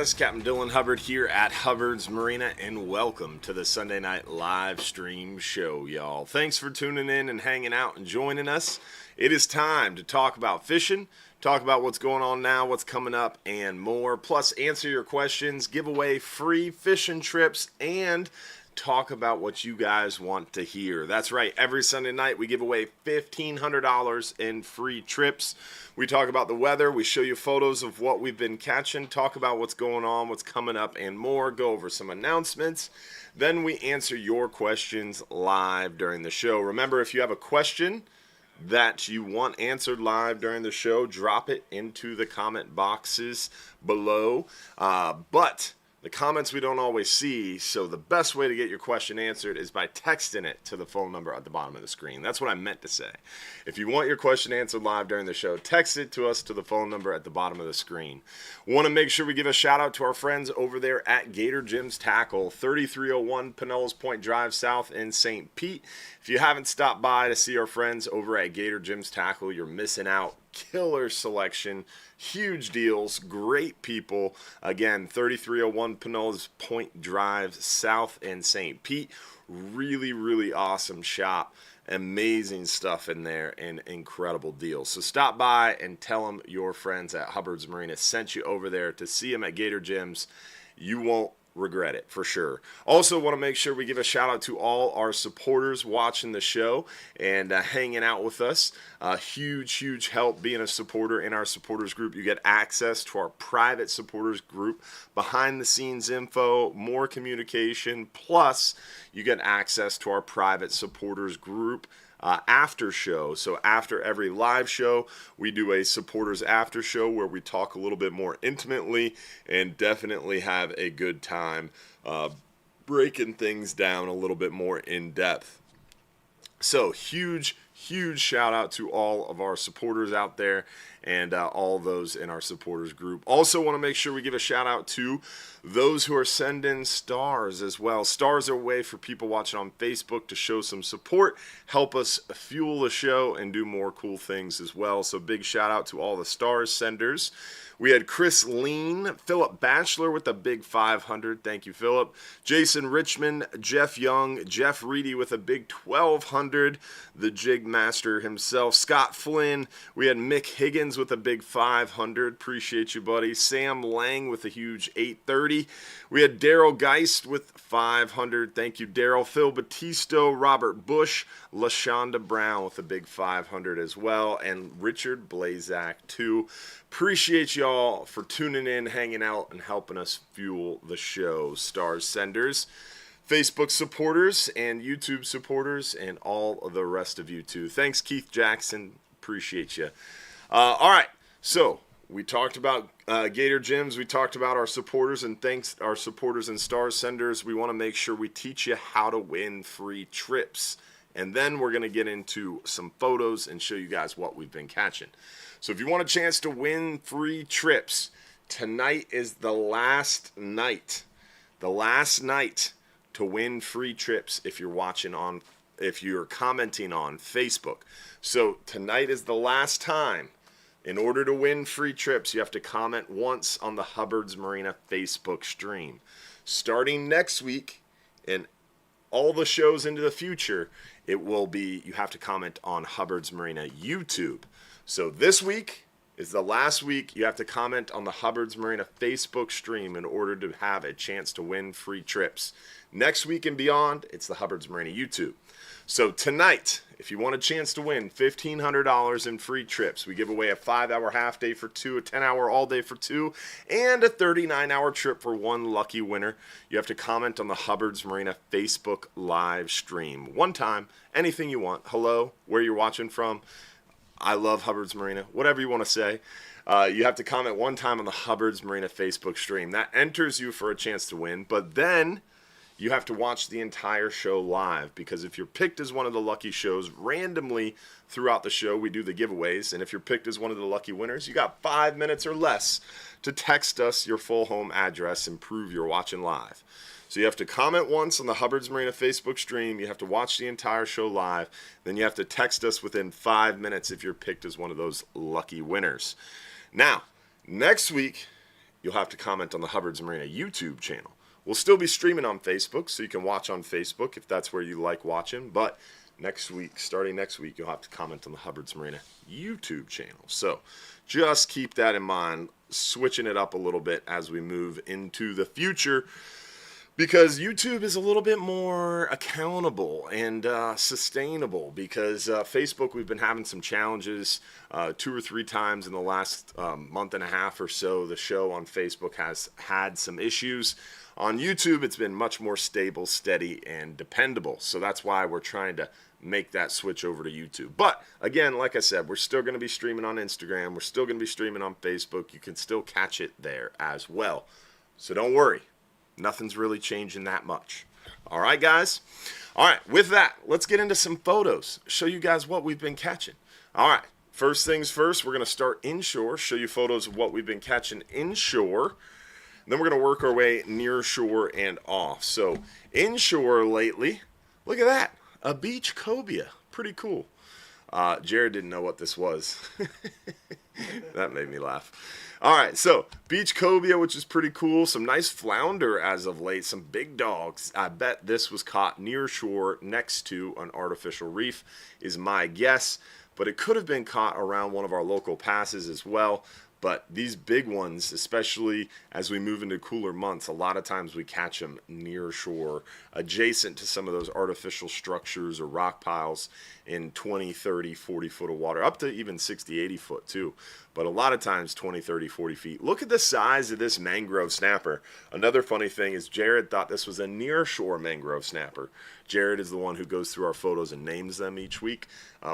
It's Captain Dylan Hubbard here at Hubbard's Marina, and welcome to the Sunday Night Live Stream Show, y'all. Thanks for tuning in and hanging out and joining us. It is time to talk about fishing, talk about what's going on now, what's coming up, and more. Plus, answer your questions, give away free fishing trips, and talk about what you guys want to hear. That's right, every Sunday night we give away $1,500 in free trips. We talk about the weather, we show you photos of what we've been catching, talk about what's going on, what's coming up, and more, go over some announcements. Then we answer your questions live during the show. Remember, if you have a question that you want answered live during the show, drop it into the comment boxes below. But the comments we don't always see, so the best way to get your question answered is by texting it to the phone number at the bottom of the screen. That's what I meant to say. If you want your question answered live during the show, text it to us to the phone number at the bottom of the screen. Want to make sure we give a shout out to our friends over there at Gator Jim's Tackle, 3301 Pinellas Point Drive South in St. Pete. If you haven't stopped by to see our friends over at Gator Jim's Tackle, you're missing out. Killer selection, huge deals, great people. Again, 3301 Pinellas Point Drive South in St. Pete. Really, really awesome shop. Amazing stuff in there and incredible deals. So stop by and tell them your friends at Hubbard's Marina sent you over there to see them at Gator Jim's. You won't regret it for sure. Also want to make sure we give a shout out to all our supporters watching the show and hanging out with us. Huge help being a supporter in our supporters group. You get access to our private supporters group, behind the scenes info, more communication, plus you get access to our private supporters group after show. So after every live show, we do a supporters after show where we talk a little bit more intimately and definitely have a good time breaking things down a little bit more in depth. So huge shout out to all of our supporters out there and all those in our supporters group. Also want to make sure we give a shout out to those who are sending stars as well. Stars are a way for people watching on Facebook to show some support, help us fuel the show, and do more cool things as well. So big shout out to all the stars senders. We had Chris Lean, Philip Batchelor with a big 500. Thank you, Philip. Jason Richmond, Jeff Young, Jeff Reedy with a big 1,200. The Jig Master himself, Scott Flynn. We had Mick Higgins with a big 500. Appreciate you, buddy. Sam Lang with a huge 830. We had Daryl Geist with 500. Thank you, Daryl. Phil Battisto, Robert Bush, LaShonda Brown with a big 500 as well, and Richard Blazak too. Appreciate y'all for tuning in, hanging out, and helping us fuel the show. Stars senders, Facebook supporters, and YouTube supporters, and all of the rest of you too. Thanks, Keith Jackson. Appreciate you. All right, so we talked about Gator Gyms. We talked about our supporters, and thanks our supporters and stars senders. We want to make sure we teach you how to win free trips and then we're going to get into some photos and show you guys what we've been catching. So if you want a chance to win free trips, tonight is the last night. The last night to win free trips if you're commenting on Facebook. So tonight is the last time. In order to win free trips, you have to comment once on the Hubbard's Marina Facebook stream. Starting next week and all the shows into the future, you have to comment on Hubbard's Marina YouTube. So this week is the last week you have to comment on the Hubbard's Marina Facebook stream in order to have a chance to win free trips. Next week and beyond, it's the Hubbard's Marina YouTube. So tonight, if you want a chance to win $1,500 in free trips, we give away a 5-hour half day for 2, a 10-hour all day for 2, and a 39-hour trip for 1 lucky winner. You have to comment on the Hubbard's Marina Facebook live stream. One time, anything you want. Hello, where you're watching from. I love Hubbard's Marina. Whatever you want to say. You have to comment one time on the Hubbard's Marina Facebook stream. That enters you for a chance to win, but then you have to watch the entire show live, because if you're picked as one of the lucky shows, randomly throughout the show we do the giveaways, and if you're picked as one of the lucky winners, you got 5 minutes or less to text us your full home address and prove you're watching live. So you have to comment once on the Hubbard's Marina Facebook stream, you have to watch the entire show live, then you have to text us within 5 minutes if you're picked as one of those lucky winners. Now, next week, you'll have to comment on the Hubbard's Marina YouTube channel. We'll still be streaming on Facebook, so you can watch on Facebook if that's where you like watching. But starting next week, you'll have to comment on the Hubbard's Marina YouTube channel. So just keep that in mind, switching it up a little bit as we move into the future, because YouTube is a little bit more accountable and sustainable, because Facebook, we've been having some challenges 2 or 3 times in the last month and a half or so. The show on Facebook has had some issues. On YouTube, it's been much more stable, steady, and dependable. So that's why we're trying to make that switch over to YouTube. But again, like I said, we're still going to be streaming on Instagram. We're still going to be streaming on Facebook. You can still catch it there as well. So don't worry. Nothing's really changing that much. All right, guys? All right, with that, let's get into some photos. Show you guys what we've been catching. All right, first things first, we're going to start inshore. Show you photos of what we've been catching inshore. Then we're going to work our way near shore and off. So inshore lately, look at that, a beach cobia. Pretty cool. Jared didn't know what this was. That made me laugh. All right, so beach cobia, which is pretty cool. Some nice flounder as of late, some big dogs. I bet this was caught near shore next to an artificial reef is my guess, but it could have been caught around one of our local passes as well. But these big ones, especially as we move into cooler months, a lot of times we catch them near shore, adjacent to some of those artificial structures or rock piles in 20, 30, 40 foot of water, up to even 60, 80 foot too. But a lot of times 20, 30, 40 feet. Look at the size of this mangrove snapper. Another funny thing is Jared thought this was a near shore mangrove snapper. Jared is the one who goes through our photos and names them each week,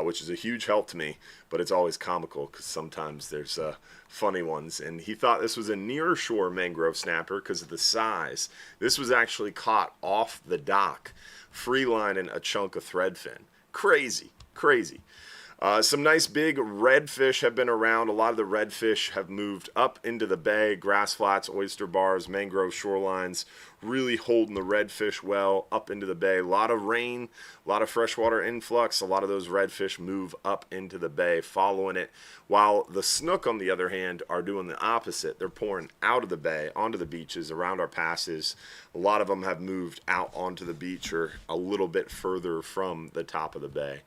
which is a huge help to me, but it's always comical because sometimes there's funny ones. And he thought this was a near shore mangrove snapper because of the size. This was actually caught off the dock, free lining a chunk of threadfin. Crazy, crazy. Some nice big redfish have been around. A lot of the redfish have moved up into the bay, grass flats, oyster bars, mangrove shorelines, really holding the redfish well up into the bay. A lot of rain, a lot of freshwater influx. A lot of those redfish move up into the bay, following it, while the snook, on the other hand, are doing the opposite. They're pouring out of the bay, onto the beaches, around our passes. A lot of them have moved out onto the beach or a little bit further from the top of the bay.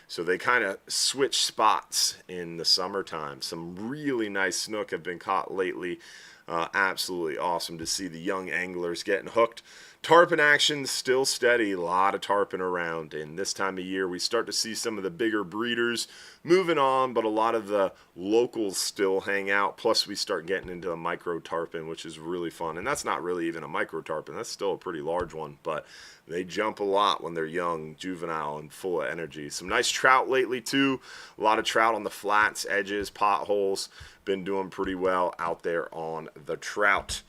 So they kind of switch spots in the summertime. Some really nice snook have been caught lately. Absolutely awesome to see the young anglers getting hooked. Tarpon action still steady, a lot of tarpon around, and this time of year we start to see some of the bigger breeders moving on, but a lot of the locals still hang out. Plus we start getting into a micro tarpon, which is really fun, and that's not really even a micro tarpon, that's still a pretty large one, but they jump a lot when they're young, juvenile, and full of energy. Some nice trout lately too, a lot of trout on the flats, edges, potholes, been doing pretty well out there on the trout.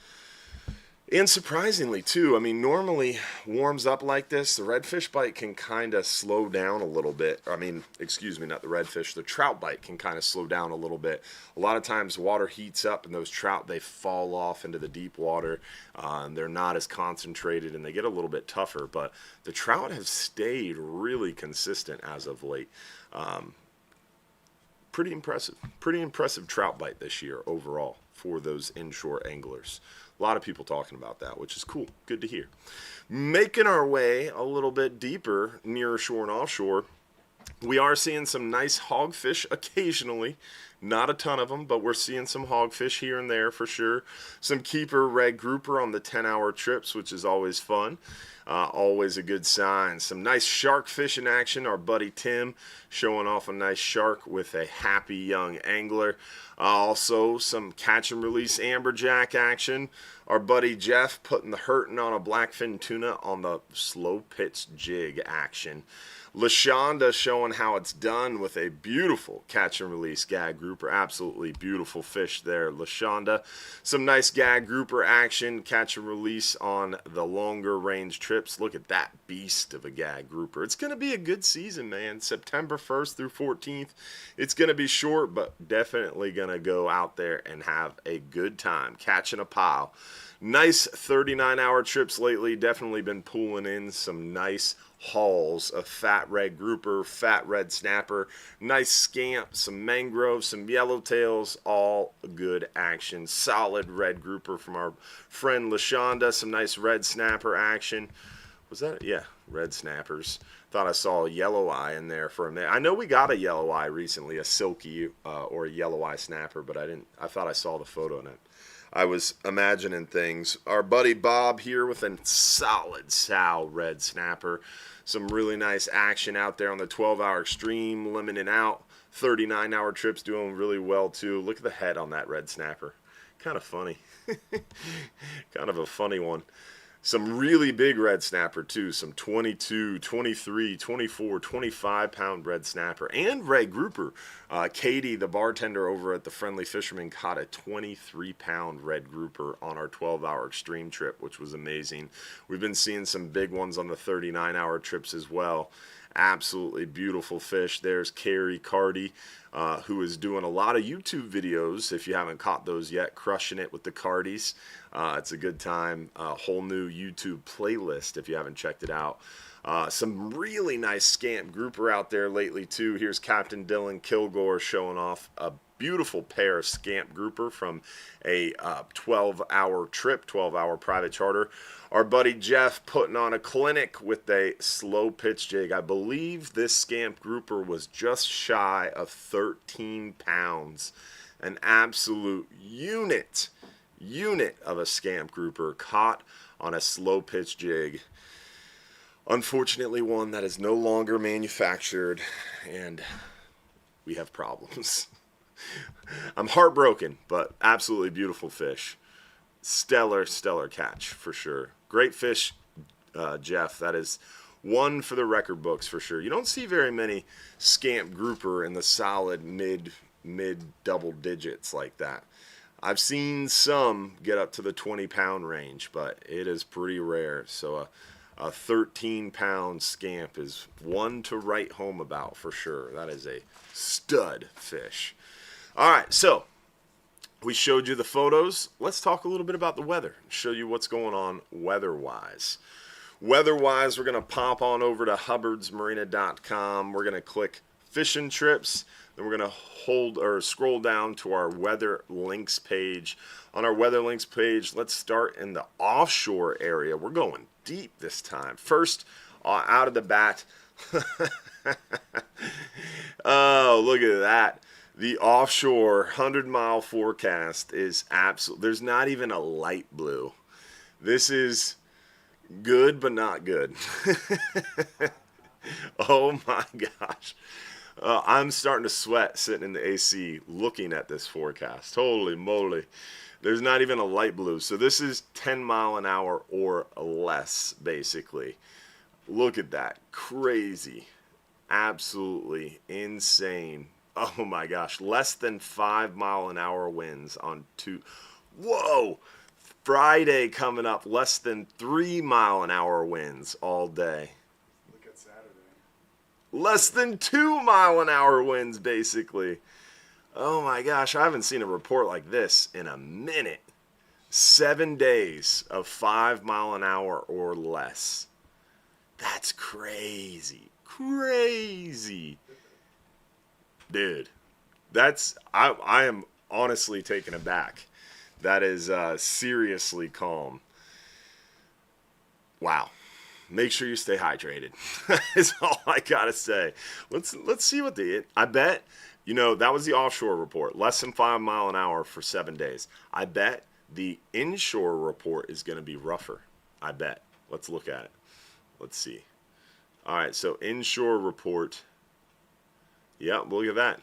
And surprisingly, too, I mean, normally warms up like this, the redfish bite can kind of slow down a little bit. I mean, excuse me, not the redfish, the trout bite can kind of slow down a little bit. A lot of times water heats up and those trout, they fall off into the deep water. And they're not as concentrated and they get a little bit tougher. But the trout have stayed really consistent as of late. Pretty impressive trout bite this year overall for those inshore anglers. A lot of people talking about that, which is cool. Good to hear. Making our way a little bit deeper near shore and offshore, we are seeing some nice hogfish occasionally. Not a ton of them, but we're seeing some hogfish here and there for sure. Some keeper red grouper on the 10-hour trips, which is always fun. Always a good sign. Some nice shark fishing action. Our buddy Tim showing off a nice shark with a happy young angler. Also some catch and release amberjack action. Our buddy Jeff putting the hurting on a blackfin tuna on the slow pitch jig action. LaShonda showing how it's done with a beautiful catch and release gag grouper. Absolutely beautiful fish there, LaShonda. Some nice gag grouper action, catch and release on the longer range trips. Look at that beast of a gag grouper. It's going to be a good season, man. September 1st through 14th. It's going to be short, but definitely going to go out there and have a good time catching a pile. Nice 39-hour trips lately. Definitely been pulling in some nice hauls of fat red grouper, fat red snapper, nice scamp, some mangrove, some yellowtails, all good action. Solid red grouper from our friend LaShonda, some nice red snapper action. Was that? Yeah, red snappers. Thought I saw a yellow eye in there for a minute. I know we got a yellow eye recently, a silky or a yellow eye snapper, but I thought I saw the photo in it. I was imagining things. Our buddy Bob here with a solid sow red snapper. Some really nice action out there on the 12-hour extreme, limiting out. 39-hour trips doing really well too. Look at the head on that red snapper. Kind of funny. Kind of a funny one. Some really big red snapper too. Some 22, 23, 24, 25-pound red snapper and red grouper. Katie, the bartender over at the Friendly Fisherman, caught a 23-pound red grouper on our 12-hour extreme trip, which was amazing. We've been seeing some big ones on the 39-hour trips as well. Absolutely beautiful fish. There's Carrie Cardy, who is doing a lot of YouTube videos. If you haven't caught those yet, crushing it with the Cardys. It's a good time. A whole new YouTube playlist if you haven't checked it out. Some really nice scamp grouper out there lately too. Here's Captain Dylan Kilgore showing off a beautiful pair of scamp grouper from a 12-hour trip, 12-hour private charter. Our buddy Jeff putting on a clinic with a slow pitch jig. I believe this scamp grouper was just shy of 13 pounds. An absolute unit of a scamp grouper caught on a slow pitch jig. Unfortunately, one that is no longer manufactured, and we have problems. I'm heartbroken, but absolutely beautiful fish. Stellar catch for sure. Great fish, Jeff. That is one for the record books for sure. You don't see very many scamp grouper in the solid mid double digits like that. I've seen some get up to the 20-pound range, but it is pretty rare. So a 13-pound scamp is one to write home about for sure. That is a stud fish. All right, so we showed you the photos. Let's talk a little bit about the weather. Show you what's going on weather-wise. Weather-wise, we're going to pop on over to hubbardsmarina.com. We're going to click fishing trips. Then we're going to hold or scroll down to our weather links page. On our weather links page, let's start in the offshore area. We're going deep this time. First, out of the bat. Oh, look at that. The offshore 100-mile forecast is absolute. There's not even a light blue. This is good, but not good. Oh my gosh. I'm starting to sweat sitting in the AC looking at this forecast. Holy moly. There's not even a light blue. So this is 10 mile an hour or less, basically. Look at that. Crazy. Absolutely insane. Oh my gosh. Less than 5 mile an hour winds on two. Whoa. Friday coming up, less than 3-mile-an-hour winds all day. Look at Saturday. Less than 2-mile-an-hour winds, basically. Oh my gosh, I haven't seen a report like this in a minute. 7 days of 5-mile-an-hour or less. That's crazy. Crazy. Dude, I am honestly taken aback. That is seriously calm. Wow. Make sure you stay hydrated. Is all I gotta say. Let's see what I bet, that was the offshore report. Less than 5 mile an hour for 7 days. I bet the inshore report is going to be rougher. I bet. Let's look at it. Let's see. All right, so inshore report. Yeah, look at that.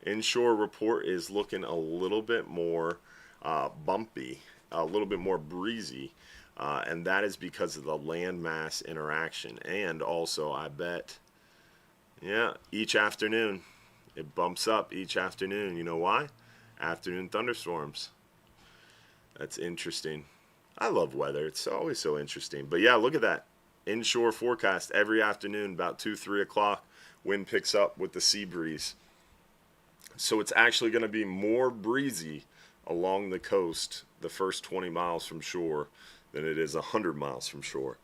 Inshore report is looking a little bit more bumpy, a little bit more breezy, and that is because of the landmass interaction. And also, I bet, each afternoon, it bumps up each afternoon. You know why? Afternoon thunderstorms. That's interesting. I love weather. It's always so interesting. But yeah, look at that. Inshore forecast every afternoon about 2, 3 o'clock. Wind picks up with the sea breeze. So it's actually going to be more breezy along the coast the first 20 miles from shore than it is 100 miles from shore.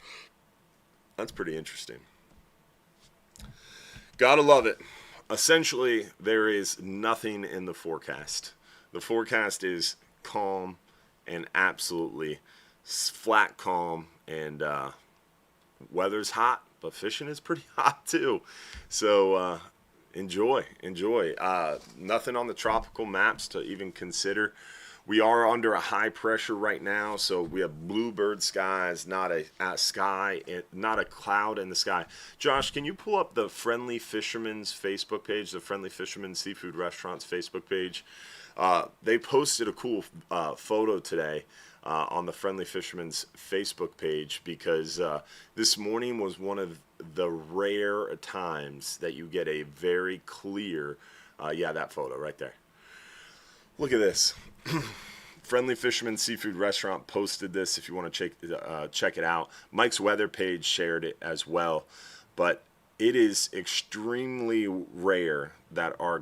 That's pretty interesting. Gotta love it. Essentially, there is nothing in the forecast. The forecast is calm and absolutely flat calm, and weather's hot, but fishing is pretty hot too. So enjoy. Nothing on the tropical maps to even consider. We are under a high pressure right now, so we have bluebird skies, not a cloud in the sky. Josh, can you pull up the Friendly Fisherman's Facebook page, the Friendly Fisherman Seafood Restaurant's Facebook page? They posted a cool photo today on the Friendly Fisherman's Facebook page, because this morning was one of the rare times that you get a very clear, that photo right there. Look at this. Friendly Fisherman Seafood Restaurant posted this if you want to check it out. Mike's weather page shared it as well. But it is extremely rare that our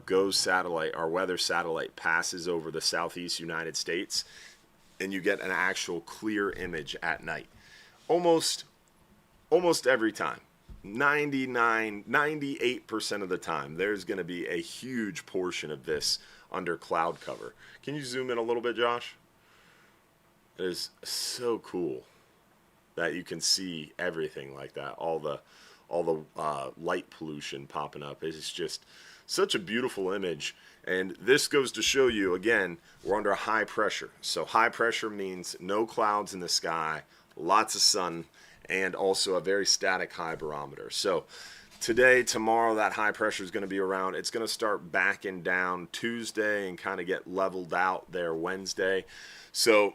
weather satellite passes over the southeast United States and you get an actual clear image at night. Almost every time. 98% of the time, there's going to be a huge portion of this under cloud cover. Can you zoom in a little bit, Josh? It is so cool that you can see everything like that. All the light pollution popping up. It's just such a beautiful image. And this goes to show you, again, we're under high pressure. So high pressure means no clouds in the sky, lots of sun, and also a very static high barometer. So today, tomorrow, that high pressure is going to be around. It's going to start backing down Tuesday and kind of get leveled out there Wednesday. So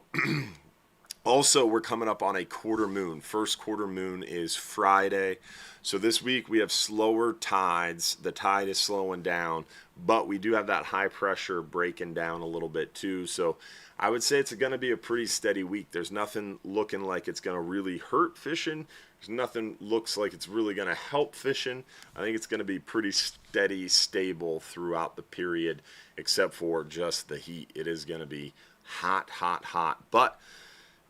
also, we're coming up on a quarter moon. First quarter moon is Friday. So this week we have slower tides. The tide is slowing down, but we do have that high pressure breaking down a little bit too. So I would say it's going to be a pretty steady week. There's nothing looking like it's going to really hurt fishing. There's nothing looks like it's really going to help fishing. I think it's going to be pretty steady, stable throughout the period, except for just the heat. It is going to be hot, hot, hot. But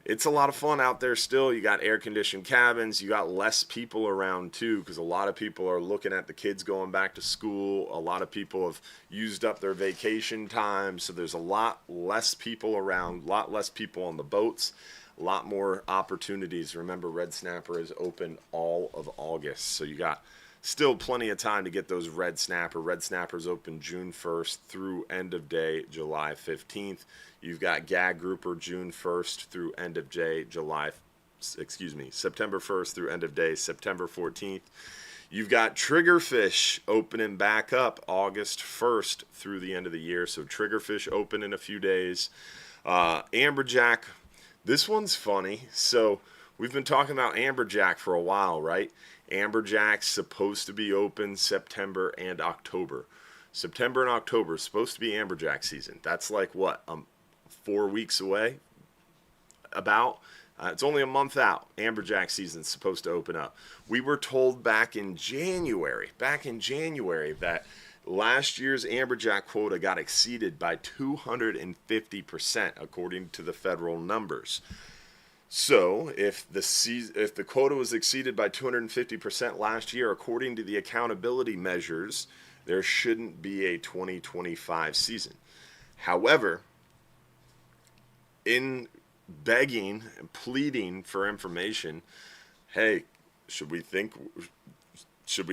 it's a lot of fun out there still. You got air-conditioned cabins. You got less people around, too, because a lot of people are looking at the kids going back to school. A lot of people have used up their vacation time, so there's a lot less people around, a lot less people on the boats, a lot more opportunities. Remember, Red Snapper is open all of August, so you got still plenty of time to get those red snapper. Red Snapper's open June 1st through end of day, July 15th. You've got gag grouper June 1st through end of day, September 1st through end of day, September 14th. You've got triggerfish opening back up August 1st through the end of the year. So triggerfish open in a few days. Amberjack, this one's funny. So we've been talking about amberjack for a while, right? Amberjack's supposed to be open September and October. September and October is supposed to be amberjack season. That's like what, 4 weeks away? about. It's only a month out. Amberjack season's supposed to open up. We were told back in January that last year's amberjack quota got exceeded by 250% according to the federal numbers. So if the quota was exceeded by 250% last year, according to the accountability measures, there shouldn't be a 2025 season. However, in begging and pleading for information, hey, should we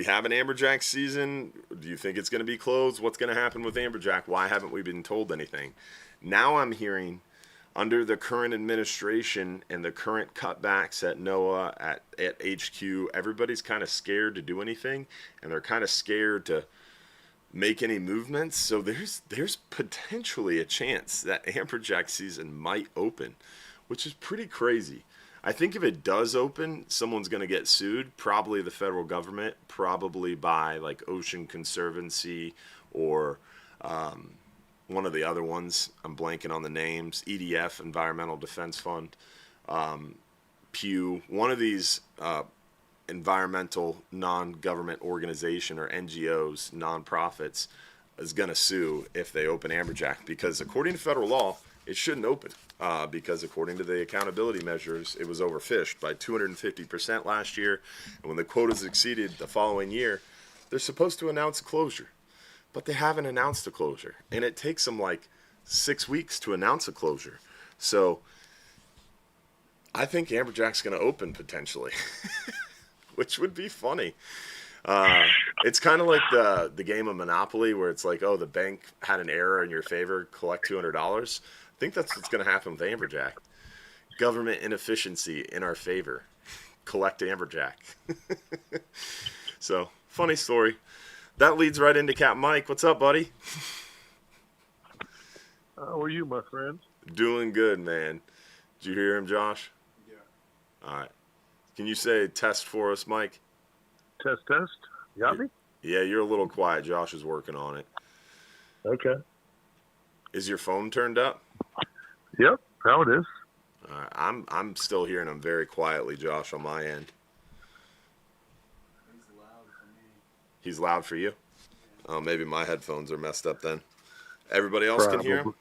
have an amberjack season? Do you think it's going to be closed? What's going to happen with amberjack? Why haven't we been told anything? Now I'm hearing, under the current administration and the current cutbacks at NOAA, at HQ, everybody's kind of scared to do anything, and they're kind of scared to make any movements. So there's potentially a chance that amberjack season might open, which is pretty crazy. I think if it does open, someone's going to get sued, probably the federal government, probably by like Ocean Conservancy or one of the other ones. I'm blanking on the names. EDF, Environmental Defense Fund, Pew, one of these environmental non-government organization or NGOs, nonprofits, is going to sue if they open amberjack, because according to federal law, it shouldn't open because according to the accountability measures, it was overfished by 250% last year. And when the quotas exceeded the following year, they're supposed to announce a closure. But they haven't announced a closure. And it takes them like 6 weeks to announce a closure. So I think amberjack's going to open potentially, which would be funny. It's kind of like the game of Monopoly where it's like, oh, the bank had an error in your favor, collect $200. I think that's what's going to happen with amberjack. Government inefficiency in our favor. Collect amberjack. So, funny story. That leads right into Capt Mike. What's up, buddy? How are you, my friend? Doing good, man. Did you hear him, Josh? Yeah. All right. Can you say test for us, Mike? Test. You got me? Yeah, you're a little quiet. Josh is working on it. Okay. Is your phone turned up? Yep, how it is. All right. I'm still hearing him very quietly, Josh, on my end. He's loud for me. He's loud for you? Yeah. Oh, maybe my headphones are messed up then. Everybody else can hear him? You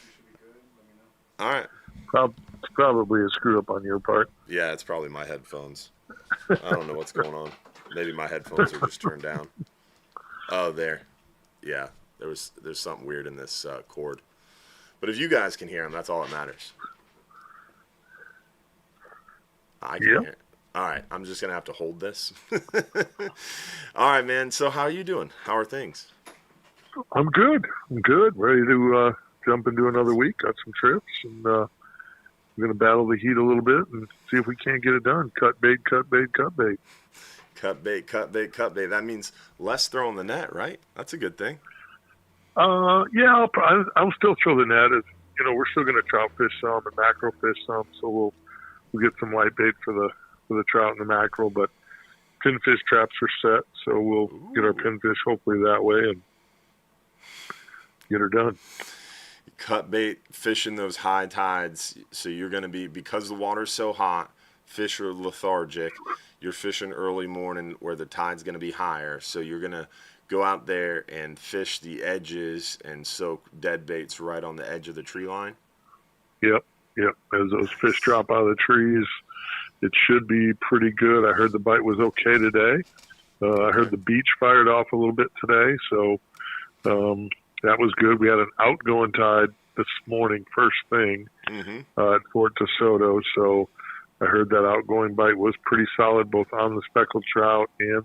should be good. Let me know. All right. It's probably a screw up on your part. Yeah, it's probably my headphones. I don't know what's going on. Maybe my headphones are just turned down. Oh, there. Yeah, there's something weird in this cord. But if you guys can hear him, that's all that matters. I can hear. All right, I'm just going to have to hold this. All right, man. So how are you doing? How are things? I'm good. Ready to jump into another week. Got some trips, and we're going to battle the heat a little bit and see if we can't get it done. Cut bait. Cut bait. That means less throwing the net, right? That's a good thing. Yeah, I'll still throw the net. We're still going to trout fish some and mackerel fish some, so we'll get some light bait for the trout and the mackerel. But pinfish traps are set, so we'll get our pinfish hopefully that way and get her done. Cut bait, fishing those high tides. So you're going to be, because the water's so hot, fish are lethargic. You're fishing early morning where the tide's going to be higher. So you're going to go out there and fish the edges and soak dead baits right on the edge of the tree line. Yep. As those fish drop out of the trees, it should be pretty good. I heard the bite was okay today. I heard the beach fired off a little bit today, so that was good. We had an outgoing tide this morning, first thing, at Fort DeSoto, so I heard that outgoing bite was pretty solid, both on the speckled trout and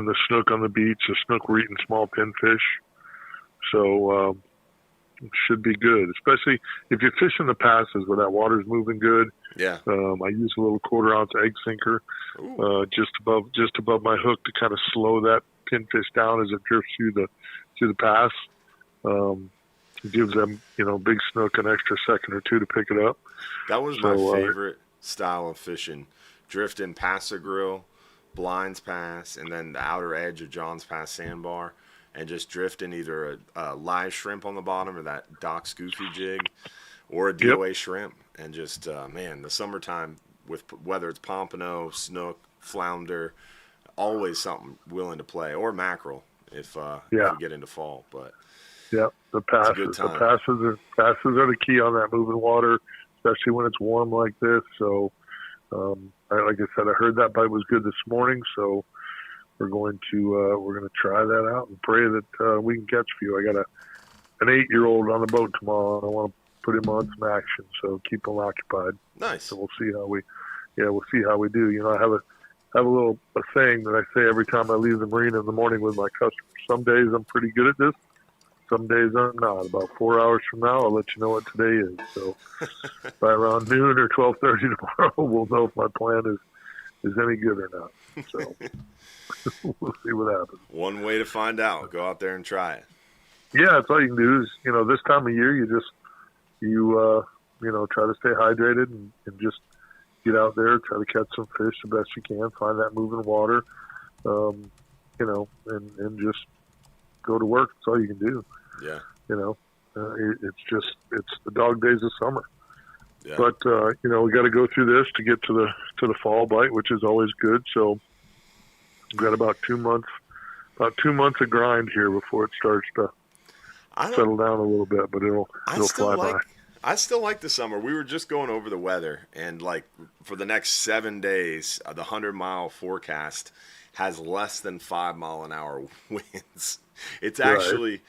the snook on the beach. The snook were eating small pinfish, so it should be good, especially if you fish in the passes where that water's moving good. Yeah. I use a little 1/4 ounce egg sinker just above my hook to kind of slow that pinfish down as it drifts through the pass. It gives them, big snook an extra second or two to pick it up. That was my favorite style of fishing. Drift in Pass Grill, Blinds Pass, and then the outer edge of John's Pass sandbar, and just drift in either a live shrimp on the bottom or that Doc Scoofy jig. or a DOA shrimp. And just, man, the summertime, with whether it's pompano, snook, flounder, always something willing to play, or mackerel if we get into fall. But yeah, the passes are the key on that moving water, especially when it's warm like this. So, like I said, I heard that bite was good this morning, so we're going to try that out and pray that we can catch a few. I got an 8-year-old on the boat tomorrow, and I want to put him on some action, so keep him occupied. Nice. So we'll see how we do. You know, I have a saying that I say every time I leave the marina in the morning with my customers. Some days I'm pretty good at this. Some days I'm not. About 4 hours from now, I'll let you know what today is. So by around noon or 12:30 tomorrow, we'll know if my plan is any good or not. So we'll see what happens. One way to find out: go out there and try it. Yeah, that's all you can do. Is this time of year, you try to stay hydrated and just get out there, try to catch some fish the best you can, find that moving water, and just go to work. That's all you can do. Yeah. It's the dog days of summer. Yeah. But we got to go through this to get to the fall bite, which is always good. So we've got about 2 months of grind here before it starts to settle down a little bit. But it'll fly by. I still like the summer. We were just going over the weather, and like for the next 7 days, the 100-mile forecast has less than 5-mile-an-hour winds. It's actually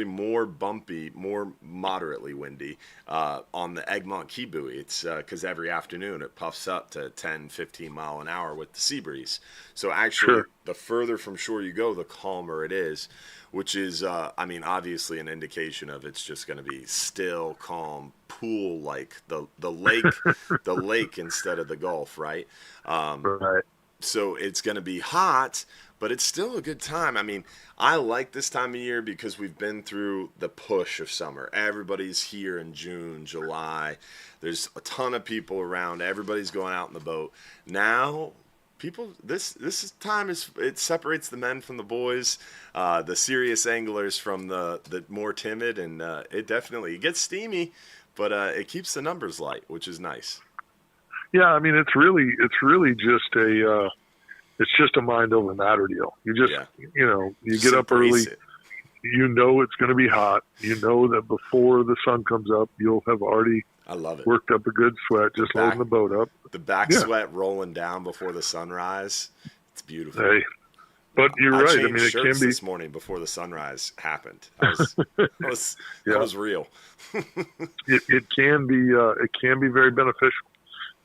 more bumpy, more moderately windy on the Egmont Key buoy. It's because every afternoon it puffs up to 10, 15 mile an hour with the sea breeze. So actually, the further from shore you go, the calmer it is, which is, obviously an indication of it's just going to be still, calm, pool-like, the lake, the lake instead of the Gulf, right? Right. So it's going to be hot, but it's still a good time. I mean, I like this time of year because we've been through the push of summer. Everybody's here in June, July. There's a ton of people around. Everybody's going out in the boat. Now, this time it separates the men from the boys, the serious anglers from the more timid, and it gets steamy, but it keeps the numbers light, which is nice. Yeah, I mean, it's really just a mind over matter deal. You just, you get up early, it's going to be hot. You know that before the sun comes up, you'll have already worked up a good sweat just loading the boat up. The back sweat rolling down before the sunrise. It's beautiful. Hey, but you're right. I mean, it can be this morning before the sunrise happened. That was real. it can be very beneficial.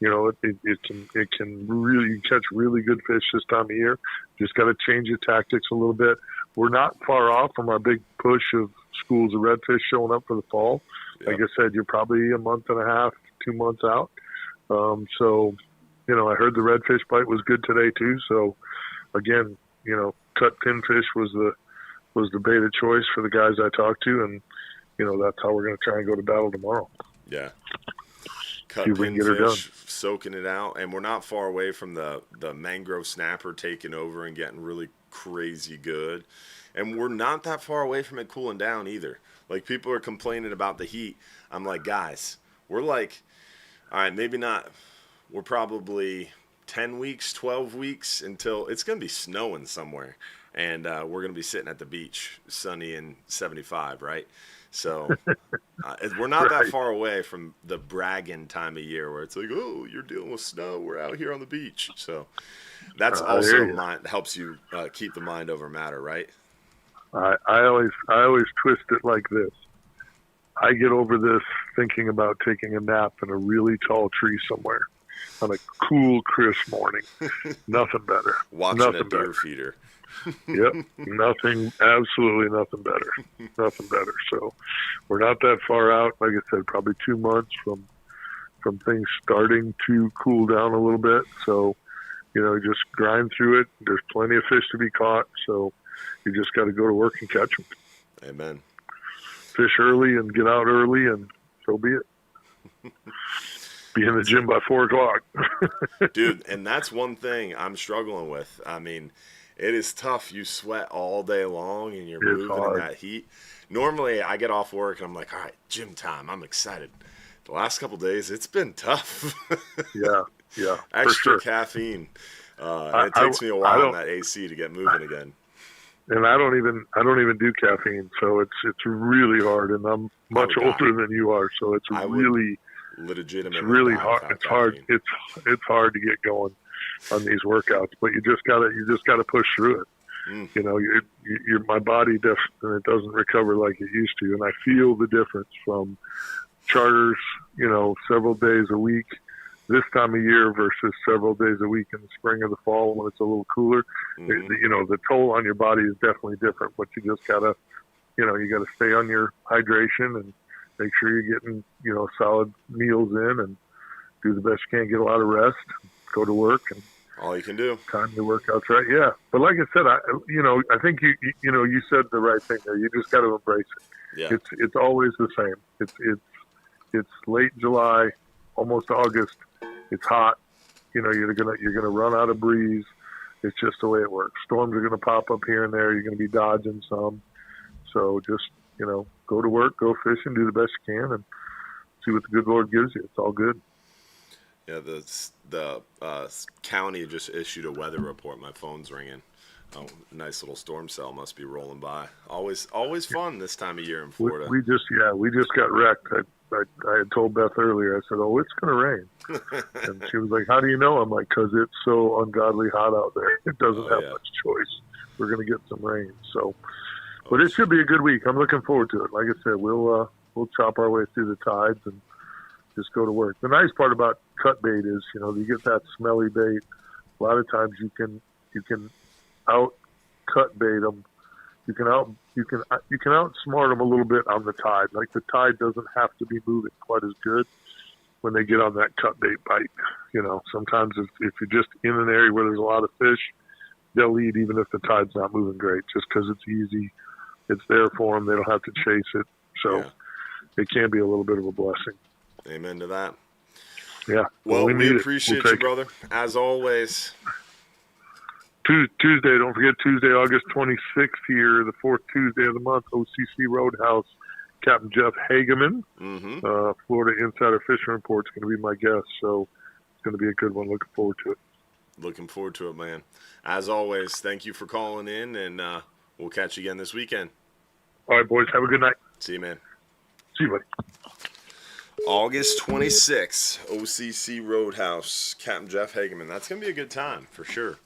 It can really catch really good fish this time of year. Just got to change your tactics a little bit. We're not far off from our big push of schools of redfish showing up for the fall. Yep. Like I said, you're probably a month and a half, 2 months out. I heard the redfish bite was good today too. So again, cut pinfish was the bait of choice for the guys I talked to, and that's how we're going to try and go to battle tomorrow. Yeah. Cut pinfish, soaking it out, and we're not far away from the mangrove snapper taking over and getting really crazy good. And we're not that far away from it cooling down either. Like, people are complaining about the heat. I'm like, guys, we're like, all right, maybe not. We're probably 10 weeks, 12 weeks until it's going to be snowing somewhere. And we're going to be sitting at the beach, sunny and 75, right? So we're not that far away from the bragging time of year where it's like, oh, you're dealing with snow. We're out here on the beach. So that's also helps you keep the mind over matter, right? I always twist it like this. I get over this thinking about taking a nap in a really tall tree somewhere on a cool, crisp morning. Nothing better. Watching a deer feeder. Yep, absolutely nothing better. Nothing better. So we're not that far out. Like I said, probably 2 months from things starting to cool down a little bit. So, just grind through it. There's plenty of fish to be caught. So you just got to go to work and catch them. Amen. Fish early and get out early, and so be it. Be in the gym by 4 o'clock. Dude, and that's one thing I'm struggling with. I mean, It is tough. You sweat all day long, and you're It's moving in hard. that heat. Normally, I get off work, and I'm like, all right, gym time. I'm excited. The last couple days, it's been tough. Yeah, for Extra sure. caffeine. And I, it I, takes me a I while on don't, that AC to get moving again. and I don't even do caffeine, so it's really hard. And I'm I much would die. older than you are, so I would it's legitimately really die hard. without caffeine. It's hard to get going on these workouts, but you just gotta push through it. Mm. You know, my body it doesn't recover like it used to, and I feel the difference from charters, several days a week this time of year versus several days a week in the spring or the fall when it's a little cooler. Mhm. The toll on your body is definitely different, but you just gotta, you gotta stay on your hydration and make sure you're getting, solid meals in and do the best you can, get a lot of rest, go to work and All you can do. time your workouts right. Yeah. But like I said, I think you said the right thing there. You just got to embrace it. Yeah. It's always the same. It's late July, almost August. It's hot. You're gonna run out of breeze. It's just the way it works. Storms are gonna pop up here and there. You're gonna be dodging some. So just go to work, go fishing, do the best you can, and see what the good Lord gives you. It's all good. Yeah, the county just issued a weather report. My phone's ringing. Oh, nice little storm cell must be rolling by. Always fun this time of year in Florida. We just got wrecked. I had told Beth earlier. I said, "Oh, it's going to rain," and she was like, "How do you know?" I'm like, "Because it's so ungodly hot out there. It doesn't have much choice. We're going to get some rain." So, but it should be a good week. I'm looking forward to it. Like I said, we'll chop our way through the tides and just go to work. The nice part about cut bait is, you get that smelly bait. A lot of times you can out cut bait them. You can outsmart them a little bit on the tide. Like the tide doesn't have to be moving quite as good when they get on that cut bait bite. Sometimes if you're just in an area where there's a lot of fish, they'll eat even if the tide's not moving great, just because it's easy. It's there for them. They don't have to chase it. So it can be a little bit of a blessing. Amen to that. Yeah. Well, we appreciate you, it. brother, as always. Tuesday, don't forget Tuesday, August 26th here, the fourth Tuesday of the month, OCC Roadhouse. Captain Jeff Hageman, Florida Insider Fishing Report, is going to be my guest, so it's going to be a good one. Looking forward to it. Looking forward to it, man. As always, thank you for calling in, and we'll catch you again this weekend. All right, boys, have a good night. See you, man. See you, buddy. August 26th, OCC Roadhouse, Captain Jeff Hageman. That's going to be a good time, for sure.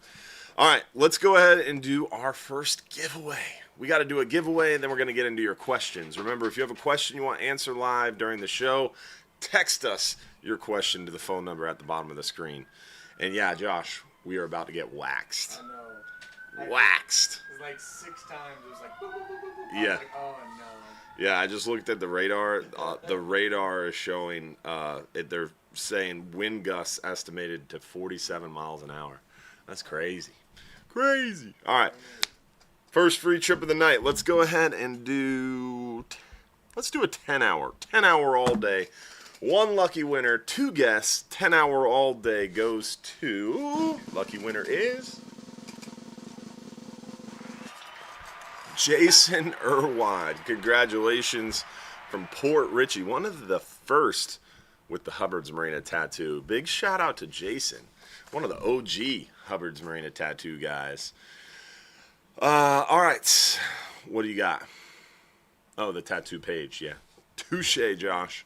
All right, let's go ahead and do our first giveaway. We got to do a giveaway, and then we're going to get into your questions. Remember, if you have a question you want answered live during the show, text us your question to the phone number at the bottom of the screen. And yeah, Josh, we are about to get waxed. I know. Waxed. It was like 6 times. It was like, boop, boop, boop, boop, boop. I Yeah. was like, oh no. Yeah, I just looked at the radar. The radar is showing, they're saying wind gusts estimated to 47 miles an hour. That's crazy. Crazy. All right. First free trip of the night. Let's go ahead and let's do a 10-hour. 10-hour all day. One lucky winner, 2 guests. 10-hour all day goes to, lucky winner is Jason Irwine. Congratulations from Port Richey. One of the first with the Hubbard's Marina tattoo. Big shout out to Jason. One of the OG Hubbard's Marina tattoo guys. All right. What do you got? Oh, the tattoo page. Yeah. Touche, Josh.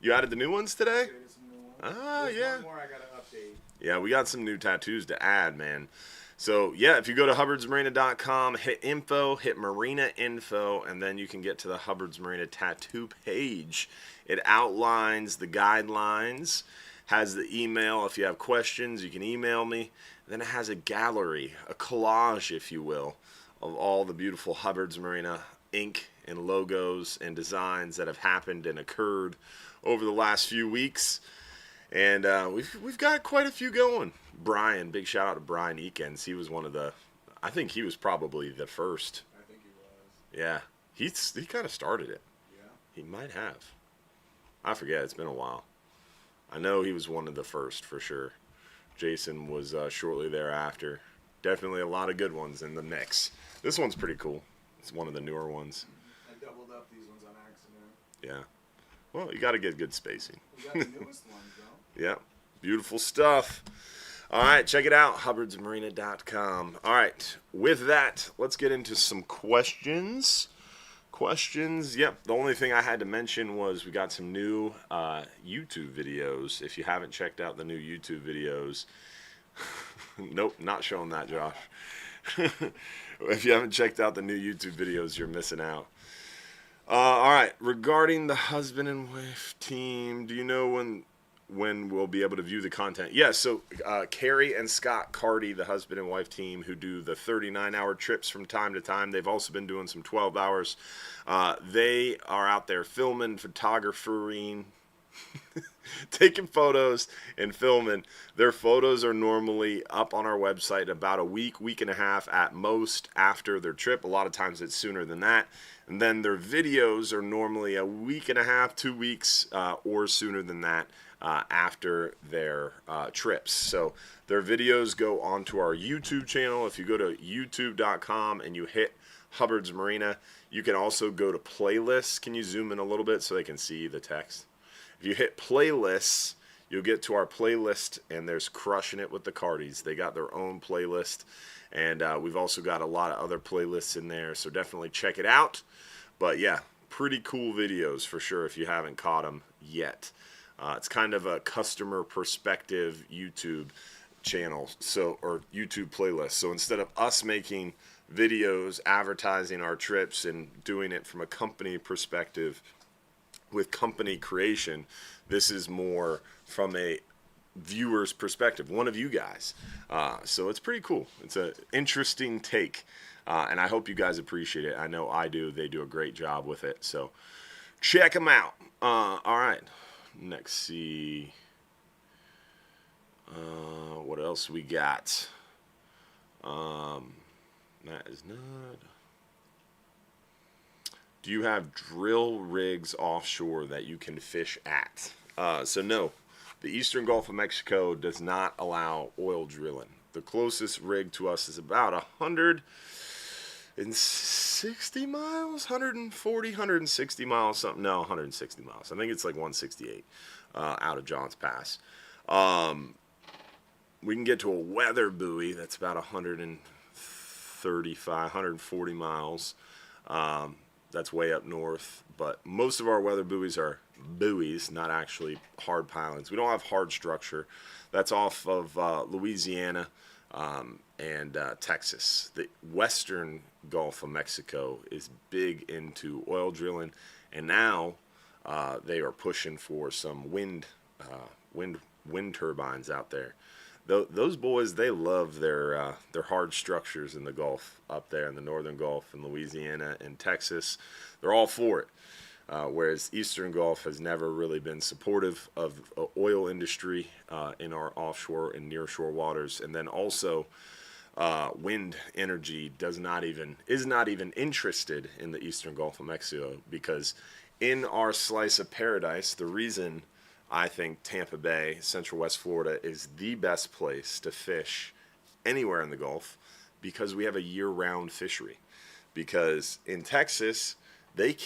You added the new ones today? There's some new ones. Ah, There's yeah. one more I gotta update. Yeah, we got some new tattoos to add, man. So, yeah, if you go to hubbardsmarina.com, hit info, hit marina info, and then you can get to the Hubbard's Marina tattoo page. It outlines the guidelines, has the email. If you have questions, you can email me. Then it has a gallery, a collage, if you will, of all the beautiful Hubbard's Marina ink and logos and designs that have happened and occurred over the last few weeks. And we've got quite a few going. Brian, big shout out to Brian Eakins. He was one of the, I think he was probably the first. I think he was. Yeah, he kind of started it. Yeah. He might have. I forget. It's been a while. I know he was one of the first for sure. Jason was shortly thereafter. Definitely a lot of good ones in the mix. This one's pretty cool. It's one of the newer ones. I doubled up these ones on accident. Yeah. Well, you got to get good spacing. We got the newest ones, though. Yeah. Beautiful stuff. All right, check it out, hubbardsmarina.com. All right, with that, let's get into some questions. Yep, the only thing I had to mention was we got some new YouTube videos. If you haven't checked out the new YouTube videos, nope, not showing that, Josh. If you haven't checked out the new YouTube videos, you're missing out. All right, regarding the husband and wife team, do you know when we'll be able to view the content? Yeah, so Carrie and Scott Carty, the husband and wife team who do the 39-hour trips from time to time, they've also been doing some 12 hours. They are out there filming, photographering, taking photos and filming. Their photos are normally up on our website about a week and a half at most after their trip. A lot of times it's sooner than that. And then their videos are normally a week and a half, 2 weeks, or sooner than that after their trips. So their videos go onto our YouTube channel. If you go to youtube.com and you hit Hubbard's Marina, you can also go to playlists. Can you zoom in a little bit so they can see the text? If you hit playlists, you'll get to our playlist, and there's Crushing It with the Cardis. They got their own playlist, and we've also got a lot of other playlists in there, so definitely check it out. But yeah, pretty cool videos for sure if you haven't caught them yet. It's kind of a customer perspective YouTube channel, or YouTube playlist. So instead of us making videos advertising our trips and doing it from a company perspective with company creation, this is more from a viewer's perspective, one of you guys. So it's pretty cool. It's an interesting take, and I hope you guys appreciate it. I know I do. They do a great job with it, so check them out. All right, next, see what else we got. That is not. Do you have drill rigs offshore that you can fish at? So no, the Eastern Gulf of Mexico does not allow oil drilling. The closest rig to us is about 160 miles, 140, 160 miles, something. No, 160 miles. I think it's like 168 out of Johns Pass. We can get to a weather buoy that's about 135, 140 miles. That's way up north, but most of our weather buoys are buoys, not actually hard pilings. We don't have hard structure. That's off of Louisiana and Texas. The western Gulf of Mexico is big into oil drilling, and now they are pushing for some wind turbines out there. Those boys, they love their hard structures in the Gulf up there in the northern Gulf and Louisiana and Texas. They're all for it, whereas Eastern Gulf has never really been supportive of oil industry in our offshore and nearshore waters. And then also wind energy is not even interested in the Eastern Gulf of Mexico, because in our slice of paradise, the reason I think Tampa Bay, Central West Florida, is the best place to fish anywhere in the Gulf, because we have a year-round fishery. Because in Texas, they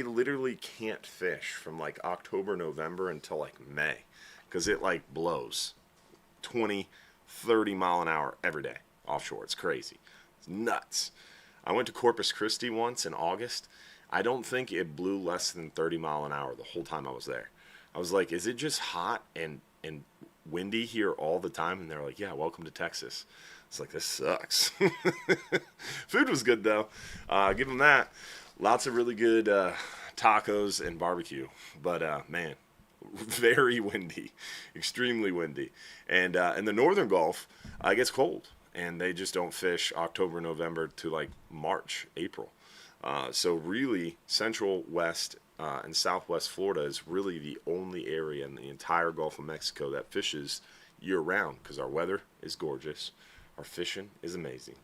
literally can't fish from like October, November until like May, because it like blows 20, 30 mile an hour every day offshore. It's crazy. It's nuts. I went to Corpus Christi once in August. I don't think it blew less than 30 mile an hour the whole time I was there. I was like, is it just hot and windy here all the time? And they're like, yeah, welcome to Texas. It's like, this sucks. Food was good, though. Give them that. Lots of really good tacos and barbecue. But, man, very windy, extremely windy. And in the northern Gulf, it gets cold. And they just don't fish October, November to, like, March, April. So really, Central West and Southwest Florida is really the only area in the entire Gulf of Mexico that fishes year-round, because our weather is gorgeous, our fishing is amazing,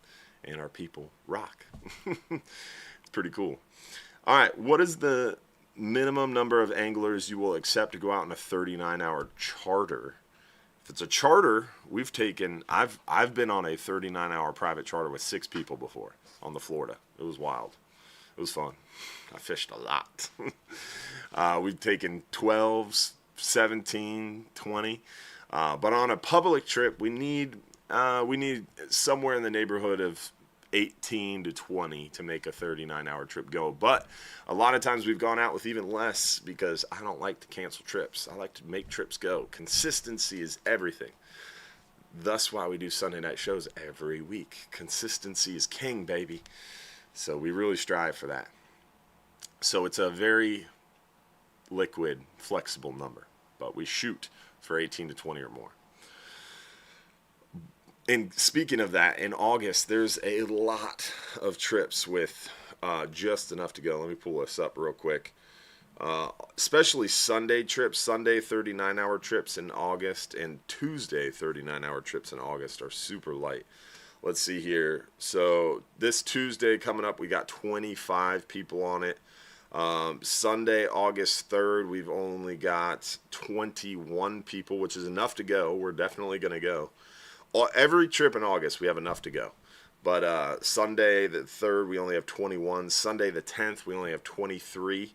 and our people rock. It's pretty cool. All right, what is the minimum number of anglers you will accept to go out on a 39-hour charter If it's a charter, I've been on a 39-hour private charter with 6 people before on the Florida. It was wild. It was fun. I fished a lot. We've taken 12s, 17, 20. But on a public trip, we need somewhere in the neighborhood of 18 to 20 to make a 39-hour trip go. But a lot of times we've gone out with even less because I don't like to cancel trips. I like to make trips go. Consistency is everything. Thus why we do Sunday night shows every week. Consistency is king, baby. So we really strive for that. So it's a very liquid, flexible number. But we shoot for 18 to 20 or more. And speaking of that, in August, there's a lot of trips with just enough to go. Let me pull this up real quick. Especially Sunday trips, Sunday 39-hour trips in August, and Tuesday 39-hour trips in August are super light. Let's see here. So this Tuesday coming up, we got 25 people on it. Sunday, August 3rd, we've only got 21 people, which is enough to go. We're definitely going to go. Every trip in August, we have enough to go. But Sunday the 3rd, we only have 21. Sunday the 10th, we only have 23.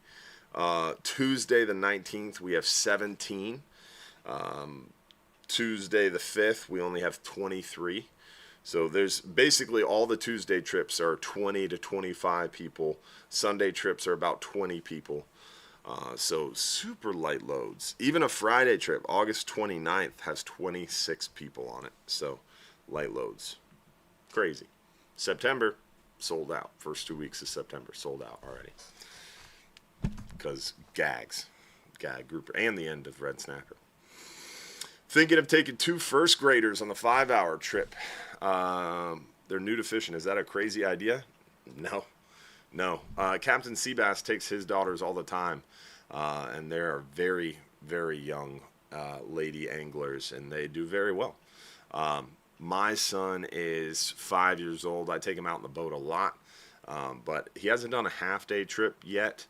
Tuesday the 19th, we have 17. Tuesday the 5th, we only have 23. So there's basically all the Tuesday trips are 20 to 25 people. Sunday trips are about 20 people. So super light loads. Even a Friday trip, August 29th, has 26 people on it. So light loads. Crazy. September, sold out. First 2 weeks of September, sold out already. Because gag grouper, and the end of red snapper. Thinking of taking 2 first graders on the 5-hour trip. They're new to fishing. Is that a crazy idea? No. Captain Seabass takes his daughters all the time, and they are very, very young lady anglers, and they do very well. My son is 5 years old. I take him out in the boat a lot, but he hasn't done a half-day trip yet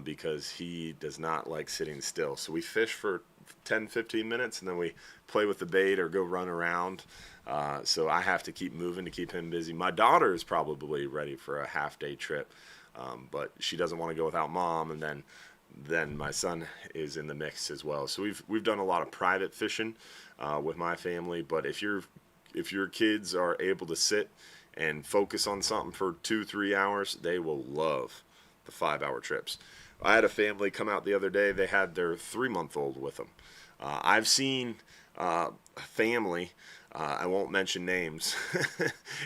because he does not like sitting still. So we fish for 10, 15 minutes, and then we play with the bait or go run around. So I have to keep moving to keep him busy. My daughter is probably ready for a half-day trip, but she doesn't want to go without mom, and then my son is in the mix as well. So we've done a lot of private fishing with my family, but if your kids are able to sit and focus on something for 2-3 hours, they will love the 5-hour trips. I had a family come out the other day. They had their 3-month-old with them. I've seen a family, I won't mention names,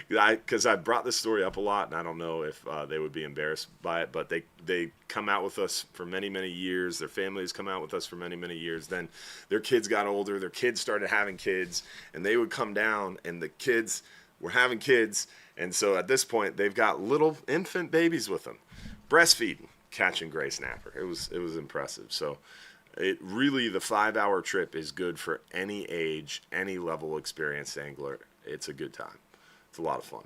because I brought this story up a lot, and I don't know if they would be embarrassed by it, but they come out with us for many, many years. Their families come out with us for many, many years. Then their kids got older. Their kids started having kids, and they would come down, and the kids were having kids. And so at this point, they've got little infant babies with them, breastfeeding, catching gray snapper. It was impressive. So the 5-hour trip is good for any age, any level experienced angler. It's a good time. It's a lot of fun.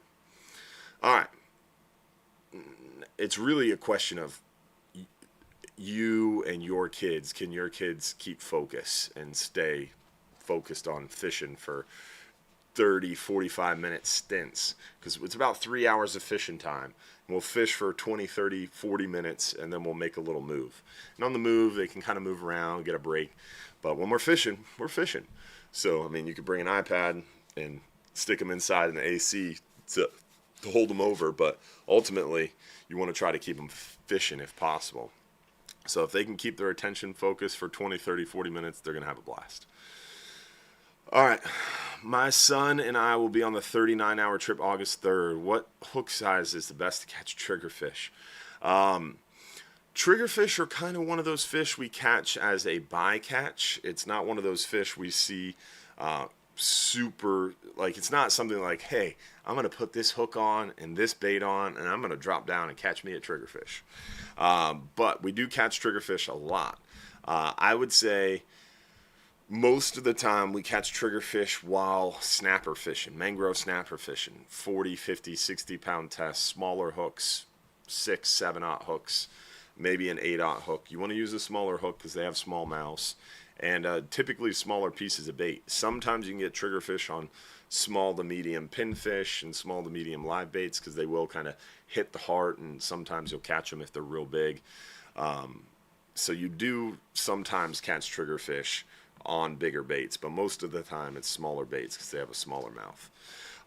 All right. It's really a question of you and your kids. Can your kids keep focus and stay focused on fishing for 30, 45-minute stints? Because it's about 3 hours of fishing time. We'll fish for 20, 30, 40 minutes, and then we'll make a little move. And on the move, they can kind of move around, get a break. But when we're fishing, we're fishing. So, I mean, you could bring an iPad and stick them inside in the AC to hold them over. But ultimately, you want to try to keep them fishing if possible. So if they can keep their attention focused for 20, 30, 40 minutes, they're going to have a blast. All right, my son and I will be on the 39-hour trip August 3rd. What hook size is the best to catch triggerfish? Triggerfish are kind of one of those fish we catch as a bycatch. It's not one of those fish we see it's not something like, hey, I'm going to put this hook on and this bait on, and I'm going to drop down and catch me a triggerfish. But we do catch triggerfish a lot. I would say most of the time we catch triggerfish while snapper fishing, mangrove snapper fishing, 40, 50, 60-pound tests, smaller hooks, 6, 7-aught hooks, maybe an 8-aught hook. You want to use a smaller hook because they have small mouths, and typically smaller pieces of bait. Sometimes you can get triggerfish on small to medium pinfish and small to medium live baits because they will kind of hit the heart, and sometimes you'll catch them if they're real big. So you do sometimes catch triggerfish on bigger baits, but most of the time it's smaller baits because they have a smaller mouth.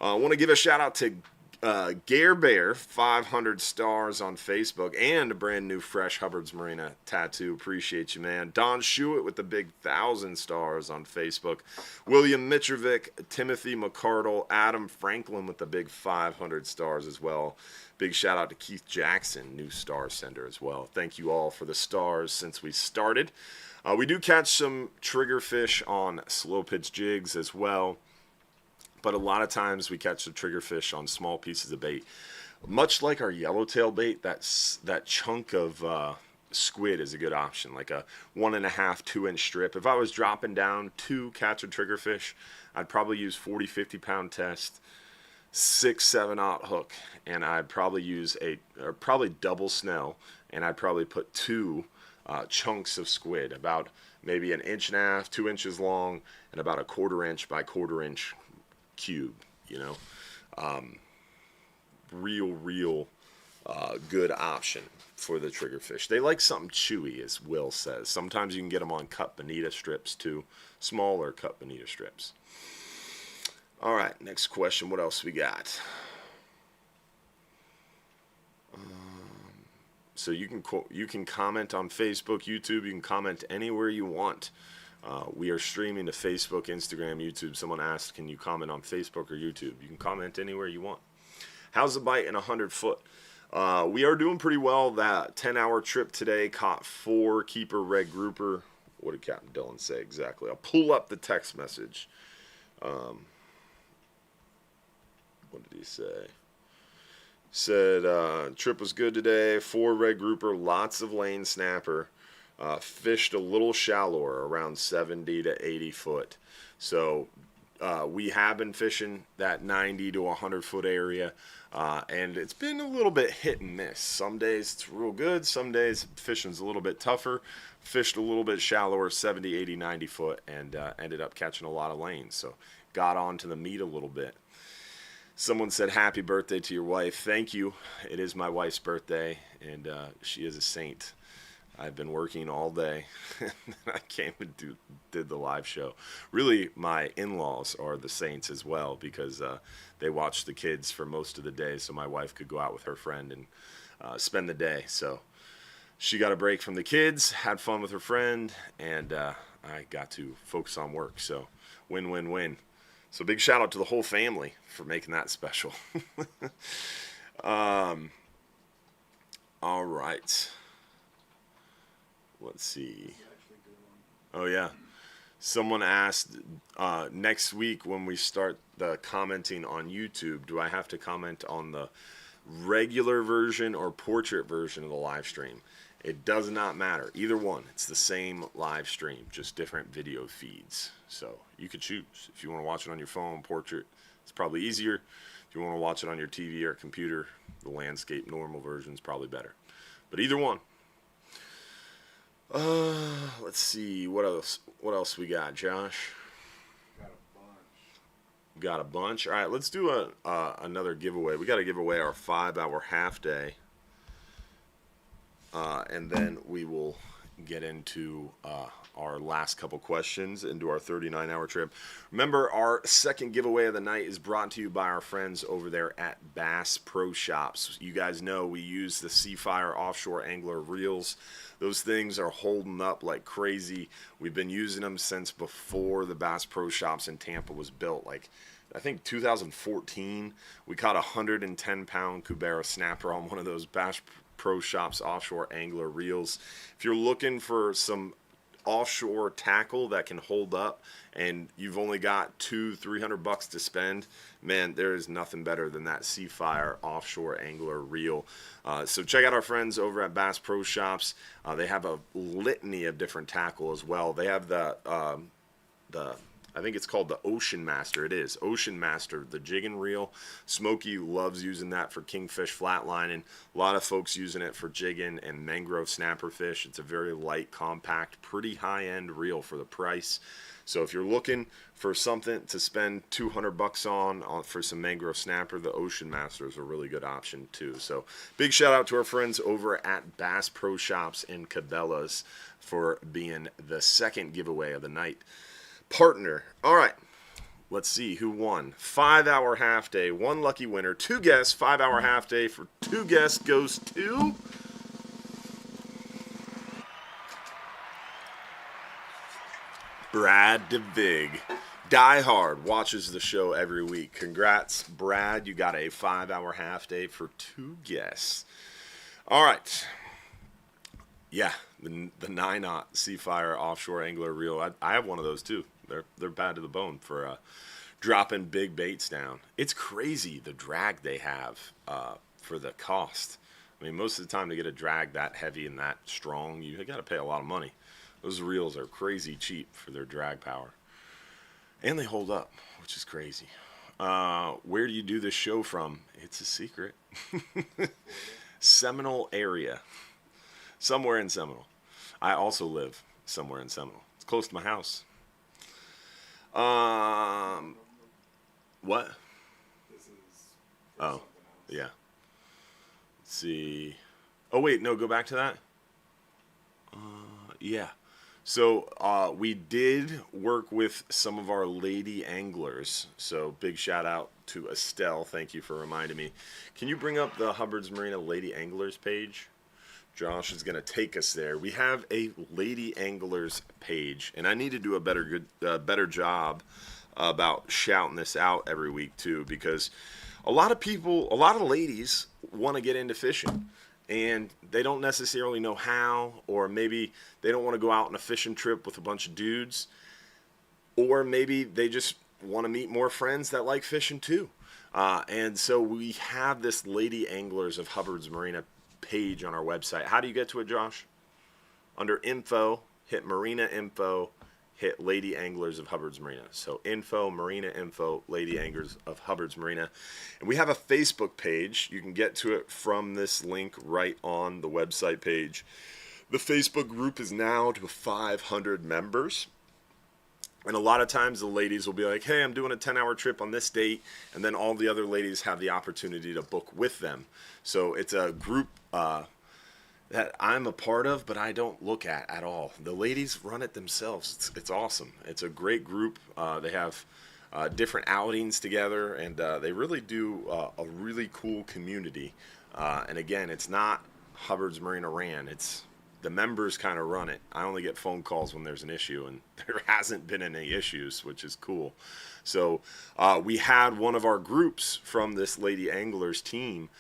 I want to give a shout out to Gare Bear, 500 stars on Facebook, and a brand new fresh Hubbard's Marina tattoo. Appreciate you, man. Don Schuett with the big 1,000 stars on Facebook. William Mitrovic, Timothy McCardle, Adam Franklin with the big 500 stars as well. Big shout out to Keith Jackson, new star sender as well. Thank you all for the stars since we started. We do catch some triggerfish on slow pitch jigs as well. But a lot of times we catch the triggerfish on small pieces of bait. Much like our yellowtail bait, that chunk of squid is a good option, like a 1.5, 2 inch strip. If I was dropping down to catch a triggerfish, I'd probably use 40, 50 pound test, 6, 7/0 hook, and I'd probably use probably double snell, and I'd probably put 2 chunks of squid, about maybe 1.5 inches, 2 inches long, and about a 1/4 inch by 1/4 inch cube, real good option for the triggerfish. They like something chewy, as Will says. Sometimes you can get them on cut bonita strips too, smaller cut bonita strips. All right, next question. What else we got? So you can comment on Facebook, YouTube. You can comment anywhere you want. We are streaming to Facebook, Instagram, YouTube. Someone asked, can you comment on Facebook or YouTube? You can comment anywhere you want. How's the bite in 100 foot? We are doing pretty well. That 10-hour trip today caught 4 keeper red grouper. What did Captain Dylan say exactly? I'll pull up the text message. What did he say? Said, trip was good today. 4 red grouper, lots of lane snapper. Fished a little shallower, around 70 to 80 foot. So we have been fishing that 90 to 100 foot area, and it's been a little bit hit and miss. Some days it's real good, some days fishing's a little bit tougher. Fished a little bit shallower, 70, 80, 90 foot, and ended up catching a lot of lanes. So got onto the meat a little bit. Someone said, happy birthday to your wife. Thank you. It is my wife's birthday, and she is a saint. I've been working all day, and I came and did the live show. Really, my in-laws are the saints as well, because they watch the kids for most of the day, so my wife could go out with her friend and spend the day. So she got a break from the kids, had fun with her friend, and I got to focus on work. So win, win, win. So big shout out to the whole family for making that special. All right. Let's see. Oh, yeah. Someone asked, next week when we start the commenting on YouTube, do I have to comment on the regular version or portrait version of the live stream? It does not matter. Either one. It's the same live stream, just different video feeds. So you could choose. If you want to watch it on your phone, portrait, it's probably easier. If you want to watch it on your TV or computer, the landscape normal version is probably better. But either one. Let's see. What else we got, Josh? Got a bunch. All right, let's do another giveaway. We got to give away our 5-hour half day. And then we will get into our last couple questions into our 39-hour trip. Remember, our second giveaway of the night is brought to you by our friends over there at Bass Pro Shops. You guys know we use the Seafire offshore angler reels. Those things are holding up like crazy. We've been using them since before the Bass Pro Shops in Tampa was built. Like, I think 2014, we caught a 110-pound Cubera snapper on one of those Bass Pro Shops offshore angler reels. If you're looking for some offshore tackle that can hold up and you've only got $200-300 to spend, man, there is nothing better than that Seafire offshore angler reel. So check out our friends over at Bass Pro Shops. They have a litany of different tackle as well. They have the I think it's called the Ocean Master. It is Ocean Master, the jig and reel. Smokey loves using that for kingfish flatlining. A lot of folks using it for jigging and mangrove snapper fish. It's a very light, compact, pretty high-end reel for the price. So if you're looking for something to spend $200 on for some mangrove snapper, the Ocean Master is a really good option too. So big shout out to our friends over at Bass Pro Shops in Cabela's for being the second giveaway of the night partner. All right, let's see who won. 5-hour half day, one lucky winner. 2 guests, 5-hour half day for 2 guests goes to Brad DeVig. Die hard, watches the show every week. Congrats, Brad. You got a 5-hour half day for 2 guests. All right. Yeah, the 9-aught Seafire offshore angler reel. I have one of those too. They're bad to the bone for dropping big baits down. It's crazy the drag they have for the cost. I mean, most of the time to get a drag that heavy and that strong, you got to pay a lot of money. Those reels are crazy cheap for their drag power. And they hold up, which is crazy. Where do you do this show from? It's a secret. Seminole area. Somewhere in Seminole. I also live somewhere in Seminole. It's close to my house. What? This is Oh, yeah. Let's see. Oh, wait, no, go back to that. Yeah. So we did work with some of our lady anglers. So big shout out to Estelle. Thank you for reminding me. Can you bring up the Hubbard's Marina Lady Anglers page? Josh is going to take us there. We have a Lady Anglers page, and I need to do a better job about shouting this out every week too, because a lot of ladies want to get into fishing, and they don't necessarily know how, or maybe they don't want to go out on a fishing trip with a bunch of dudes, or maybe they just want to meet more friends that like fishing too. And so we have this Lady Anglers of Hubbard's Marina page on our website. How do you get to it, Josh? Under info, hit Marina info, hit Lady Anglers of Hubbard's Marina. So info, Marina info, Lady Anglers of Hubbard's Marina. And we have a Facebook page. You can get to it from this link right on the website page. The Facebook group is now to 500 members. And a lot of times the ladies will be like, hey, I'm doing a 10-hour trip on this date. And then all the other ladies have the opportunity to book with them. So it's a group that I'm a part of, but I don't look at all. The ladies run it themselves. It's awesome. It's a great group. They have different outings together, and they really do a really cool community. And again, it's not Hubbard's Marina Ran. It's the members kind of run it. I only get phone calls when there's an issue, and there hasn't been any issues, which is cool. So we had one of our groups from this Lady Anglers team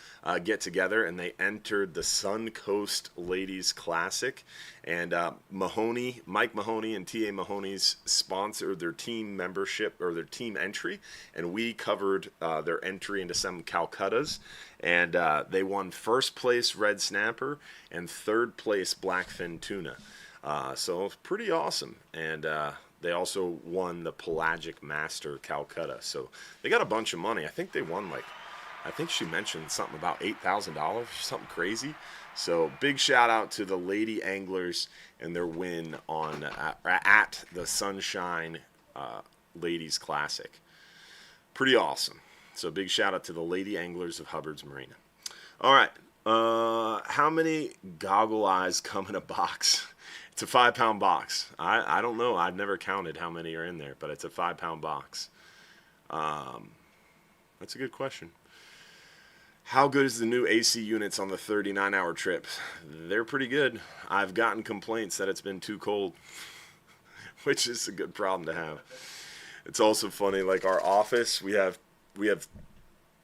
get together, and they entered the Suncoast Ladies Classic. And Mike Mahoney and T.A. Mahoney's sponsored their team membership, or their team entry, and we covered their entry into some Calcuttas. And they won first place red snapper and third place blackfin tuna. So it's pretty awesome. And they also won the Pelagic Master Calcutta. So they got a bunch of money. I think they won I think she mentioned something about $8,000, something crazy. So big shout out to the Lady Anglers and their win on at the Sunshine Ladies Classic. Pretty awesome. So big shout out to the Lady Anglers of Hubbard's Marina. All right. How many goggle eyes come in a box? It's a 5-pound box. I don't know. I've never counted how many are in there, but it's a 5-pound box. That's a good question. How good is the new AC units on the 39-hour trip? They're pretty good. I've gotten complaints that it's been too cold, which is a good problem to have. It's also funny, like our office, we have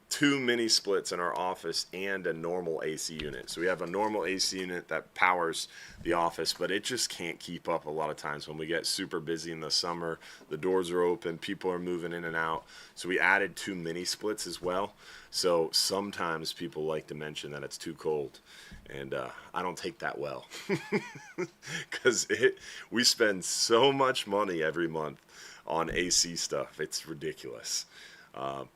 2 mini splits in our office and a normal AC unit. So we have a normal AC unit that powers the office, but it just can't keep up a lot of times when we get super busy in the summer. The doors are open, people are moving in and out. So we added 2 mini splits as well. So sometimes people like to mention that it's too cold, and I don't take that well because we spend so much money every month on AC stuff. It's ridiculous.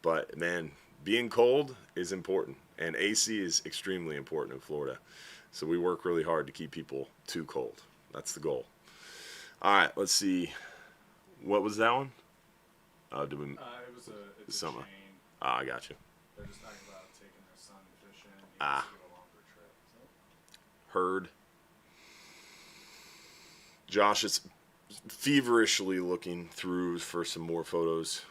But man, being cold is important, and AC is extremely important in Florida. So we work really hard to keep people too cold. That's the goal. All right, let's see. What was that one? Did we? It's summer. a chain. I got you. They're just talking about taking their son fishing. He Ah. wants to do a longer trip. So. Heard. Josh is feverishly looking through for some more photos.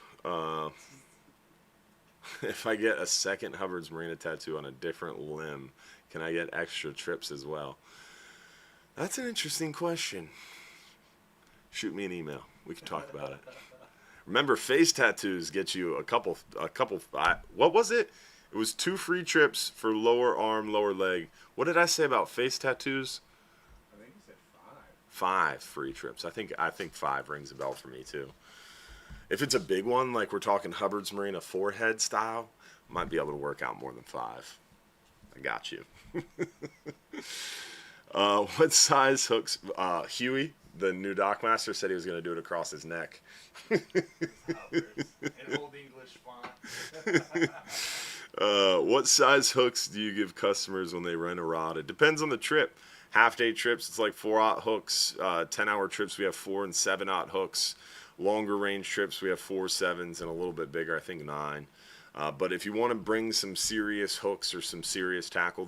If I get a second Hubbard's Marina tattoo on a different limb, can I get extra trips as well? That's an interesting question. Shoot me an email. We can talk about it. Remember, face tattoos get you a couple. What was it? It was 2 free trips for lower arm, lower leg. What did I say about face tattoos? I think he said 5 free trips. I think 5 rings a bell for me too. If it's a big one, like we're talking Hubbard's Marina forehead style, might be able to work out more than 5. I got you. What size hooks? Huey, the new dockmaster, said he was going to do it across his neck. In old English font. What size hooks do you give customers when they rent a rod? It depends on the trip. Half-day trips, it's like 4/0 hooks. 10-hour trips, we have 4 and 7/0 hooks. Longer range trips, we have 4 7s and a little bit bigger, I think 9. But if you want to bring some serious hooks or some serious tackle,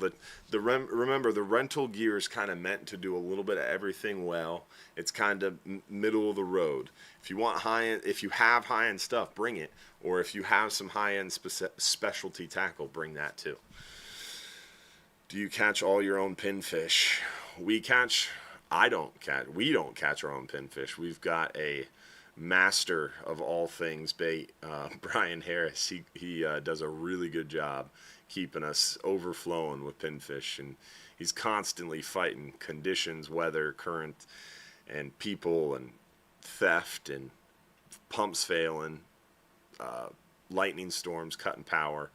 remember the rental gear is kind of meant to do a little bit of everything well. It's kind of middle of the road. If you want high-end, if you have high-end stuff, bring it. Or if you have some high-end specialty tackle, bring that too. Do you catch all your own pinfish? We don't catch our own pinfish. We've got a master of all things bait, Brian Harris. He does a really good job keeping us overflowing with pinfish, and he's constantly fighting conditions, weather, current, and people, and theft, and pumps failing, lightning storms, cutting power.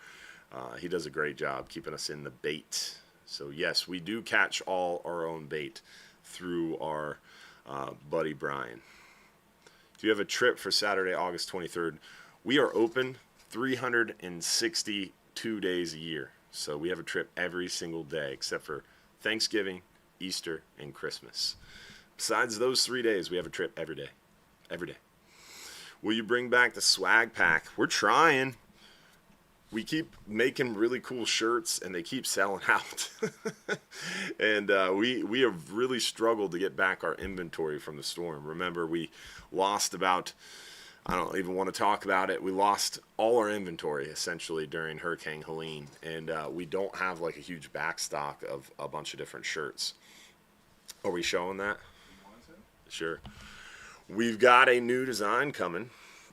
He does a great job keeping us in the bait. So yes, we do catch all our own bait through our buddy Brian. Do you have a trip for Saturday, August 23rd? We are open 362 days a year. So we have a trip every single day except for Thanksgiving, Easter, and Christmas. Besides those 3 days, we have a trip every day. Every day. Will you bring back the swag pack? We're trying. We keep making really cool shirts, and they keep selling out. And we have really struggled to get back our inventory from the storm. Remember, we lost about, I don't even want to talk about it, we lost all our inventory, essentially, during Hurricane Helene. And we don't have, like, a huge backstock of a bunch of different shirts. Are we showing that? Sure. We've got a new design coming.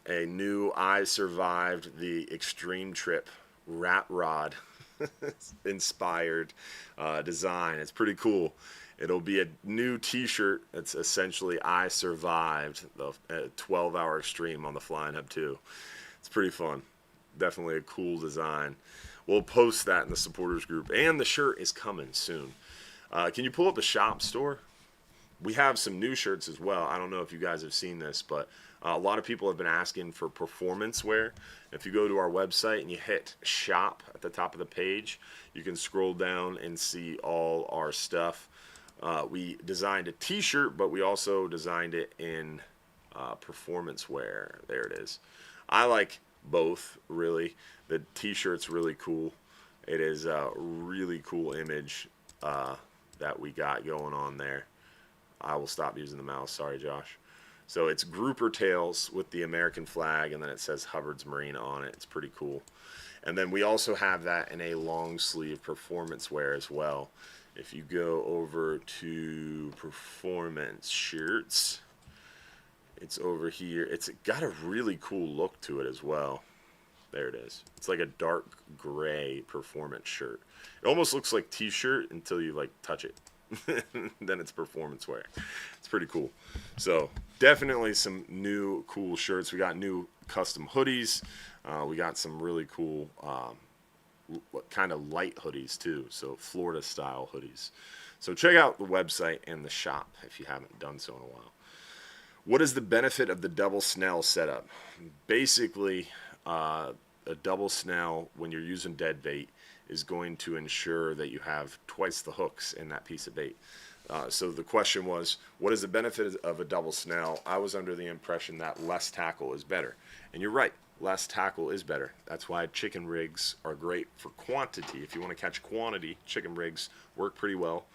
A new I Survived the Extreme Trip Rat Rod inspired design. It's pretty cool. It'll be a new t-shirt that's essentially I Survived the 12-hour extreme on the Flying Hub 2. It's pretty fun. Definitely a cool design. We'll post that in the supporters group. And the shirt is coming soon. Can you pull up the shop store? We have some new shirts as well. I don't know if you guys have seen this, but a lot of people have been asking for performance wear. If you go to our website and you hit shop at the top of the page, you can scroll down and see all our stuff. We designed a t-shirt, but we also designed it in performance wear. There it is. I like both, really. The t-shirt's really cool. It is a really cool image that we got going on there. I will stop using the mouse. Sorry, Josh. So it's grouper tails with the American flag, and then it says Hubbard's Marina on it. It's pretty cool. And then we also have that in a long sleeve performance wear as well. If you go over to performance shirts, it's over here. It's got a really cool look to it as well. There it is. It's like a dark gray performance shirt. It almost looks like t-shirt until you like touch it. Then it's performance wear. It's pretty cool. So definitely some new cool shirts. We got new custom hoodies. We got some really cool kind of light hoodies too. So Florida style hoodies. So check out the website and the shop if you haven't done so in a while. What is the benefit of the double snell setup? Basically, a double snell when you're using dead bait is going to ensure that you have twice the hooks in that piece of bait. So the question was, what is the benefit of a double snell? I was under the impression that less tackle is better. And you're right, less tackle is better. That's why chicken rigs are great for quantity. If you want to catch quantity, chicken rigs work pretty well.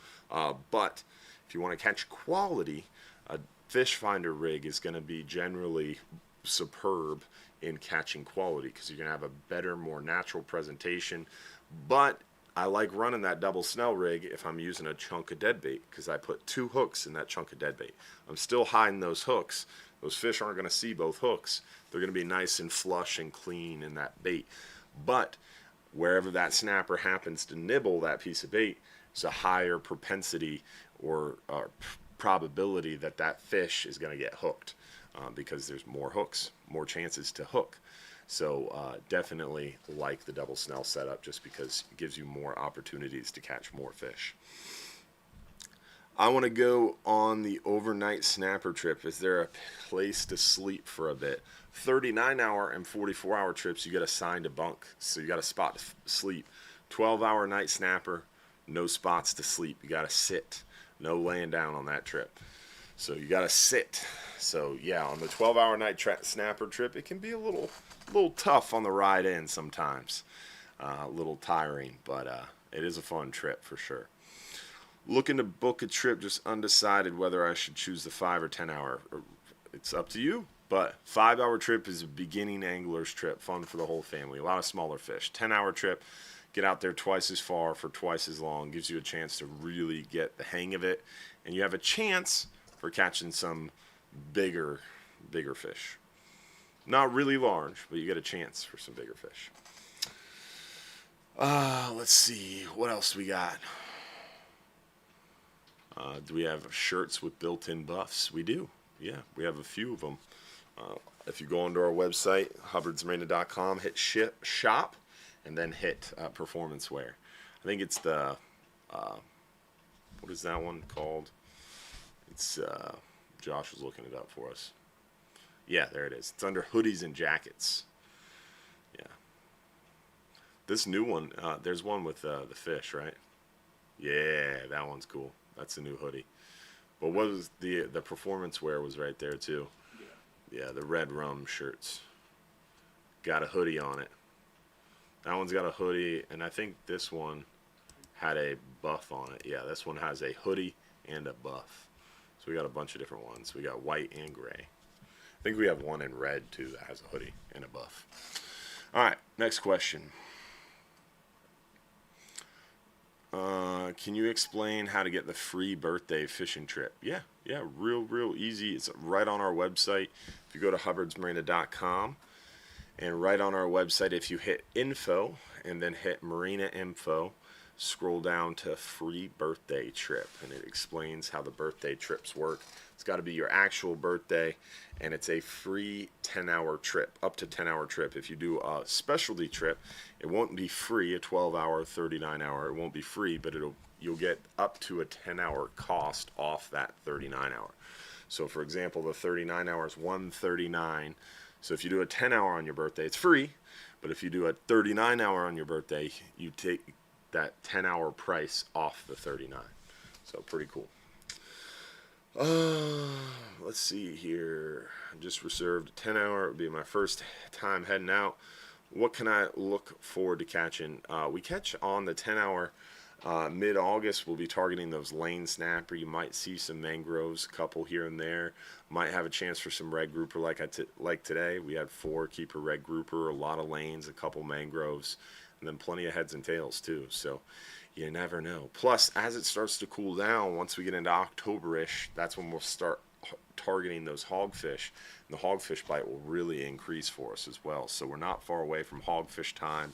But if you want to catch quality, a fish finder rig is going to be generally superb in catching quality because you're going to have a better, more natural presentation. But I like running that double snell rig if I'm using a chunk of dead bait because I put 2 hooks in that chunk of dead bait. I'm still hiding those hooks. Those fish aren't going to see both hooks. They're going to be nice and flush and clean in that bait. But wherever that snapper happens to nibble that piece of bait, it's a higher propensity or probability that that fish is going to get hooked because there's more hooks, more chances to hook. So definitely like the double snell setup just because it gives you more opportunities to catch more fish. I want to go on the overnight snapper trip. Is there a place to sleep for a bit? 39-hour and 44-hour trips, you get assigned a bunk, so you got a spot to sleep. 12-hour night snapper, no spots to sleep. You got to sit. No laying down on that trip. So you got to sit. So yeah, on the 12-hour night snapper trip, it can be a little tough on the ride in sometimes. A little tiring, but it is a fun trip for sure. Looking to book a trip, just undecided whether I should choose the 5 or 10 hour. It's up to you, but 5-hour trip is a beginning angler's trip, fun for the whole family, a lot of smaller fish. 10-hour trip, get out there twice as far for twice as long, gives you a chance to really get the hang of it, and you have a chance for catching some bigger fish. Not really large, but you get a chance for some bigger fish. Let's see, what else do we got? Do we have shirts with built-in buffs? We do. Yeah, we have a few of them. If you go onto our website, hubbardsmarina.com, hit shop, and then hit performance wear. I think it's the, what is that one called? It's, Josh was looking it up for us. Yeah, there it is. It's under hoodies and jackets. Yeah. This new one, there's one with the fish, right? Yeah, that one's cool. That's a new hoodie. But what was the performance wear was right there too. Yeah, the red rum shirts. Got a hoodie on it. That one's got a hoodie, and I think this one had a buff on it. Yeah, this one has a hoodie and a buff. So we got a bunch of different ones. We got white and gray. I think we have one in red too that has a hoodie and a buff. All right, next question. Can you explain how to get the free birthday fishing trip? Yeah, real easy. It's right on our website. If you go to hubbardsmarina.com, and right on our website, if you hit info and then hit Marina info, scroll down to free birthday trip, and it explains how the birthday trips work. It's got to be your actual birthday, and it's a free 10-hour trip, up to 10-hour trip. If you do a specialty trip, it won't be free, a 12-hour, 39-hour. It won't be free, but you'll get up to a 10-hour cost off that 39-hour. So, for example, the 39-hour is $139. So if you do a 10-hour on your birthday, it's free. But if you do a 39-hour on your birthday, you take that 10-hour price off the 39. So pretty cool. Let's see here. I just reserved a 10-hour. It would be my first time heading out. What can I look forward to catching? We catch on the 10-hour mid-August. We'll be targeting those lane snapper. You might see some mangroves, a couple here and there. Might have a chance for some red grouper like today. We had 4 keeper red grouper, a lot of lanes, a couple mangroves, and then plenty of heads and tails too. So you never know. Plus, as it starts to cool down, once we get into October-ish, that's when we'll start targeting those hogfish, and the hogfish bite will really increase for us as well. So we're not far away from hogfish time.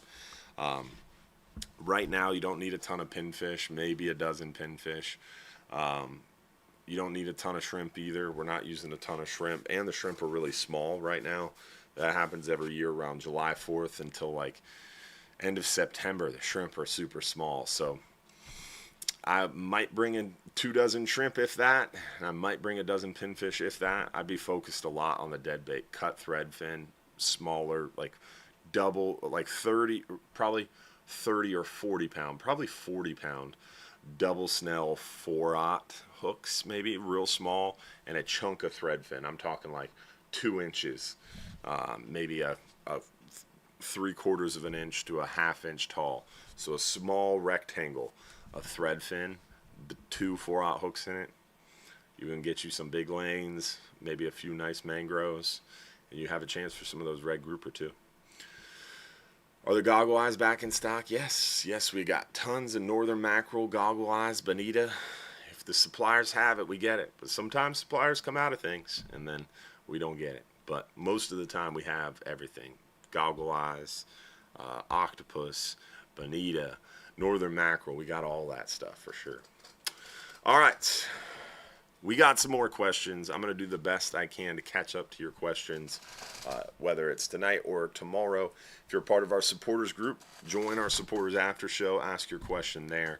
Right now, you don't need a ton of pinfish, maybe a dozen pinfish. You don't need a ton of shrimp either. We're not using a ton of shrimp, and the shrimp are really small right now. That happens every year around July 4th until like end of September. The shrimp are super small. So I might bring in 2 dozen shrimp if that, and I might bring a dozen pinfish if that. I'd be focused a lot on the deadbait, cut thread fin, smaller, like double, like 30, probably 30 or 40 pound, probably 40 pound double snell 4/aught hooks, maybe real small, and a chunk of thread fin. I'm talking like 2 inches, maybe a 3/4 of an inch to a 1/2 inch tall. So a small rectangle of thread fin, 2 4/aught hooks in it. You can get you some big lanes, maybe a few nice mangroves, and you have a chance for some of those red grouper too. Are the goggle eyes back in stock? Yes, we got tons of northern mackerel, goggle eyes, bonita. If the suppliers have it, we get it. But sometimes suppliers come out of things, and then we don't get it. But most of the time, we have everything. Goggle eyes, octopus, bonita, northern mackerel. We got all that stuff for sure. All right. We got some more questions. I'm going to do the best I can to catch up to your questions, whether it's tonight or tomorrow. If you're a part of our supporters group, join our supporters after show. Ask your question there.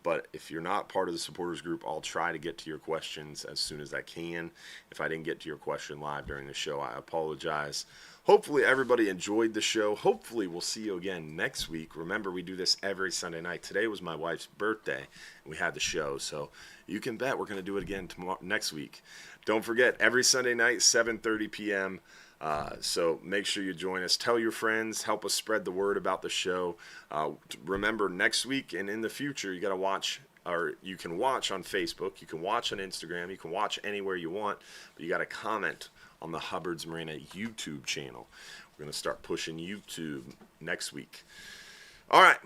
But if you're not part of the supporters group, I'll try to get to your questions as soon as I can. If I didn't get to your question live during the show, I apologize. Hopefully everybody enjoyed the show. Hopefully we'll see you again next week. Remember, we do this every Sunday night. Today was my wife's birthday, and we had the show. So you can bet we're going to do it again next week. Don't forget, every Sunday night, 7:30 p.m., so make sure you join us. Tell your friends. Help us spread the word about the show. Remember, next week and in the future, you got to watch, or you can watch on Facebook. You can watch on Instagram. You can watch anywhere you want. But you got to comment on the Hubbard's Marina YouTube channel. We're going to start pushing YouTube next week. All right.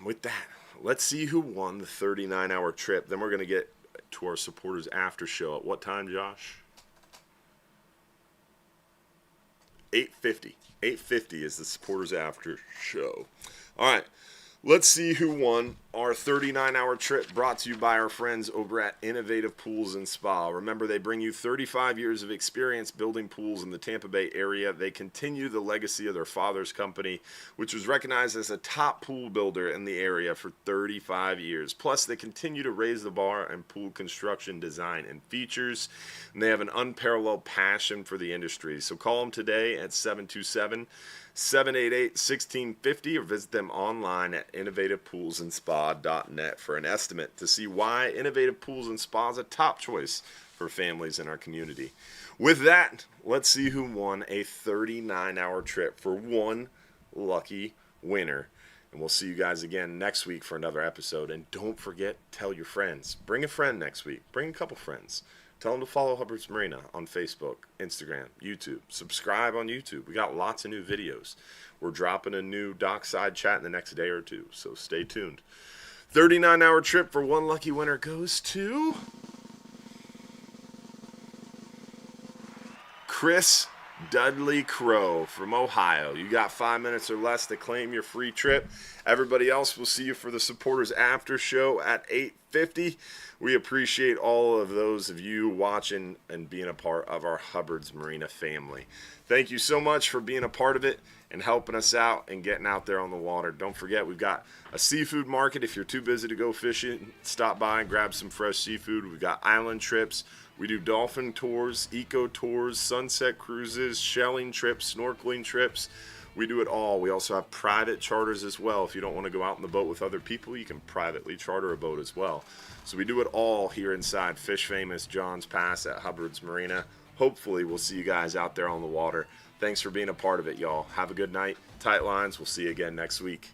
With that, let's see who won the 39-hour trip. Then we're going to get to our supporters after show. At what time, Josh? 8:50. 8:50 is the supporters after show. All right. Let's see who won our 39-hour trip, brought to you by our friends over at Innovative Pools and Spa. Remember, they bring you 35 years of experience building pools in the Tampa Bay area. They continue the legacy of their father's company, which was recognized as a top pool builder in the area for 35 years. Plus, they continue to raise the bar in pool construction, design, and features. And they have an unparalleled passion for the industry. So call them today at 727-788-1650 or visit them online at innovativepoolsandspa.net for an estimate to see why Innovative Pools and Spa is a top choice for families in our community. With that, let's see who won a 39-hour trip for one lucky winner. And we'll see you guys again next week for another episode. And don't forget, tell your friends. Bring a friend next week. Bring a couple friends. Tell them to follow Hubbard's Marina on Facebook, Instagram, YouTube. Subscribe on YouTube. We got lots of new videos. We're dropping a new dockside chat in the next day or two, so stay tuned. 39-hour trip for one lucky winner goes to Chris Dudley Crow from Ohio. You got 5 minutes or less to claim your free trip. Everybody else, will see you for the supporters after show at 8:50. We appreciate all of those of you watching and being a part of our Hubbard's Marina family. Thank you so much for being a part of it and helping us out and getting out there on the water. Don't forget, we've got a seafood market. If you're too busy to go fishing, stop by and grab some fresh seafood. We've got island trips. We do dolphin tours, eco tours, sunset cruises, shelling trips, snorkeling trips. We do it all. We also have private charters as well. If you don't want to go out in the boat with other people, you can privately charter a boat as well. So we do it all here inside Fish Famous John's Pass at Hubbard's Marina. Hopefully we'll see you guys out there on the water. Thanks for being a part of it, y'all. Have a good night. Tight lines. We'll see you again next week.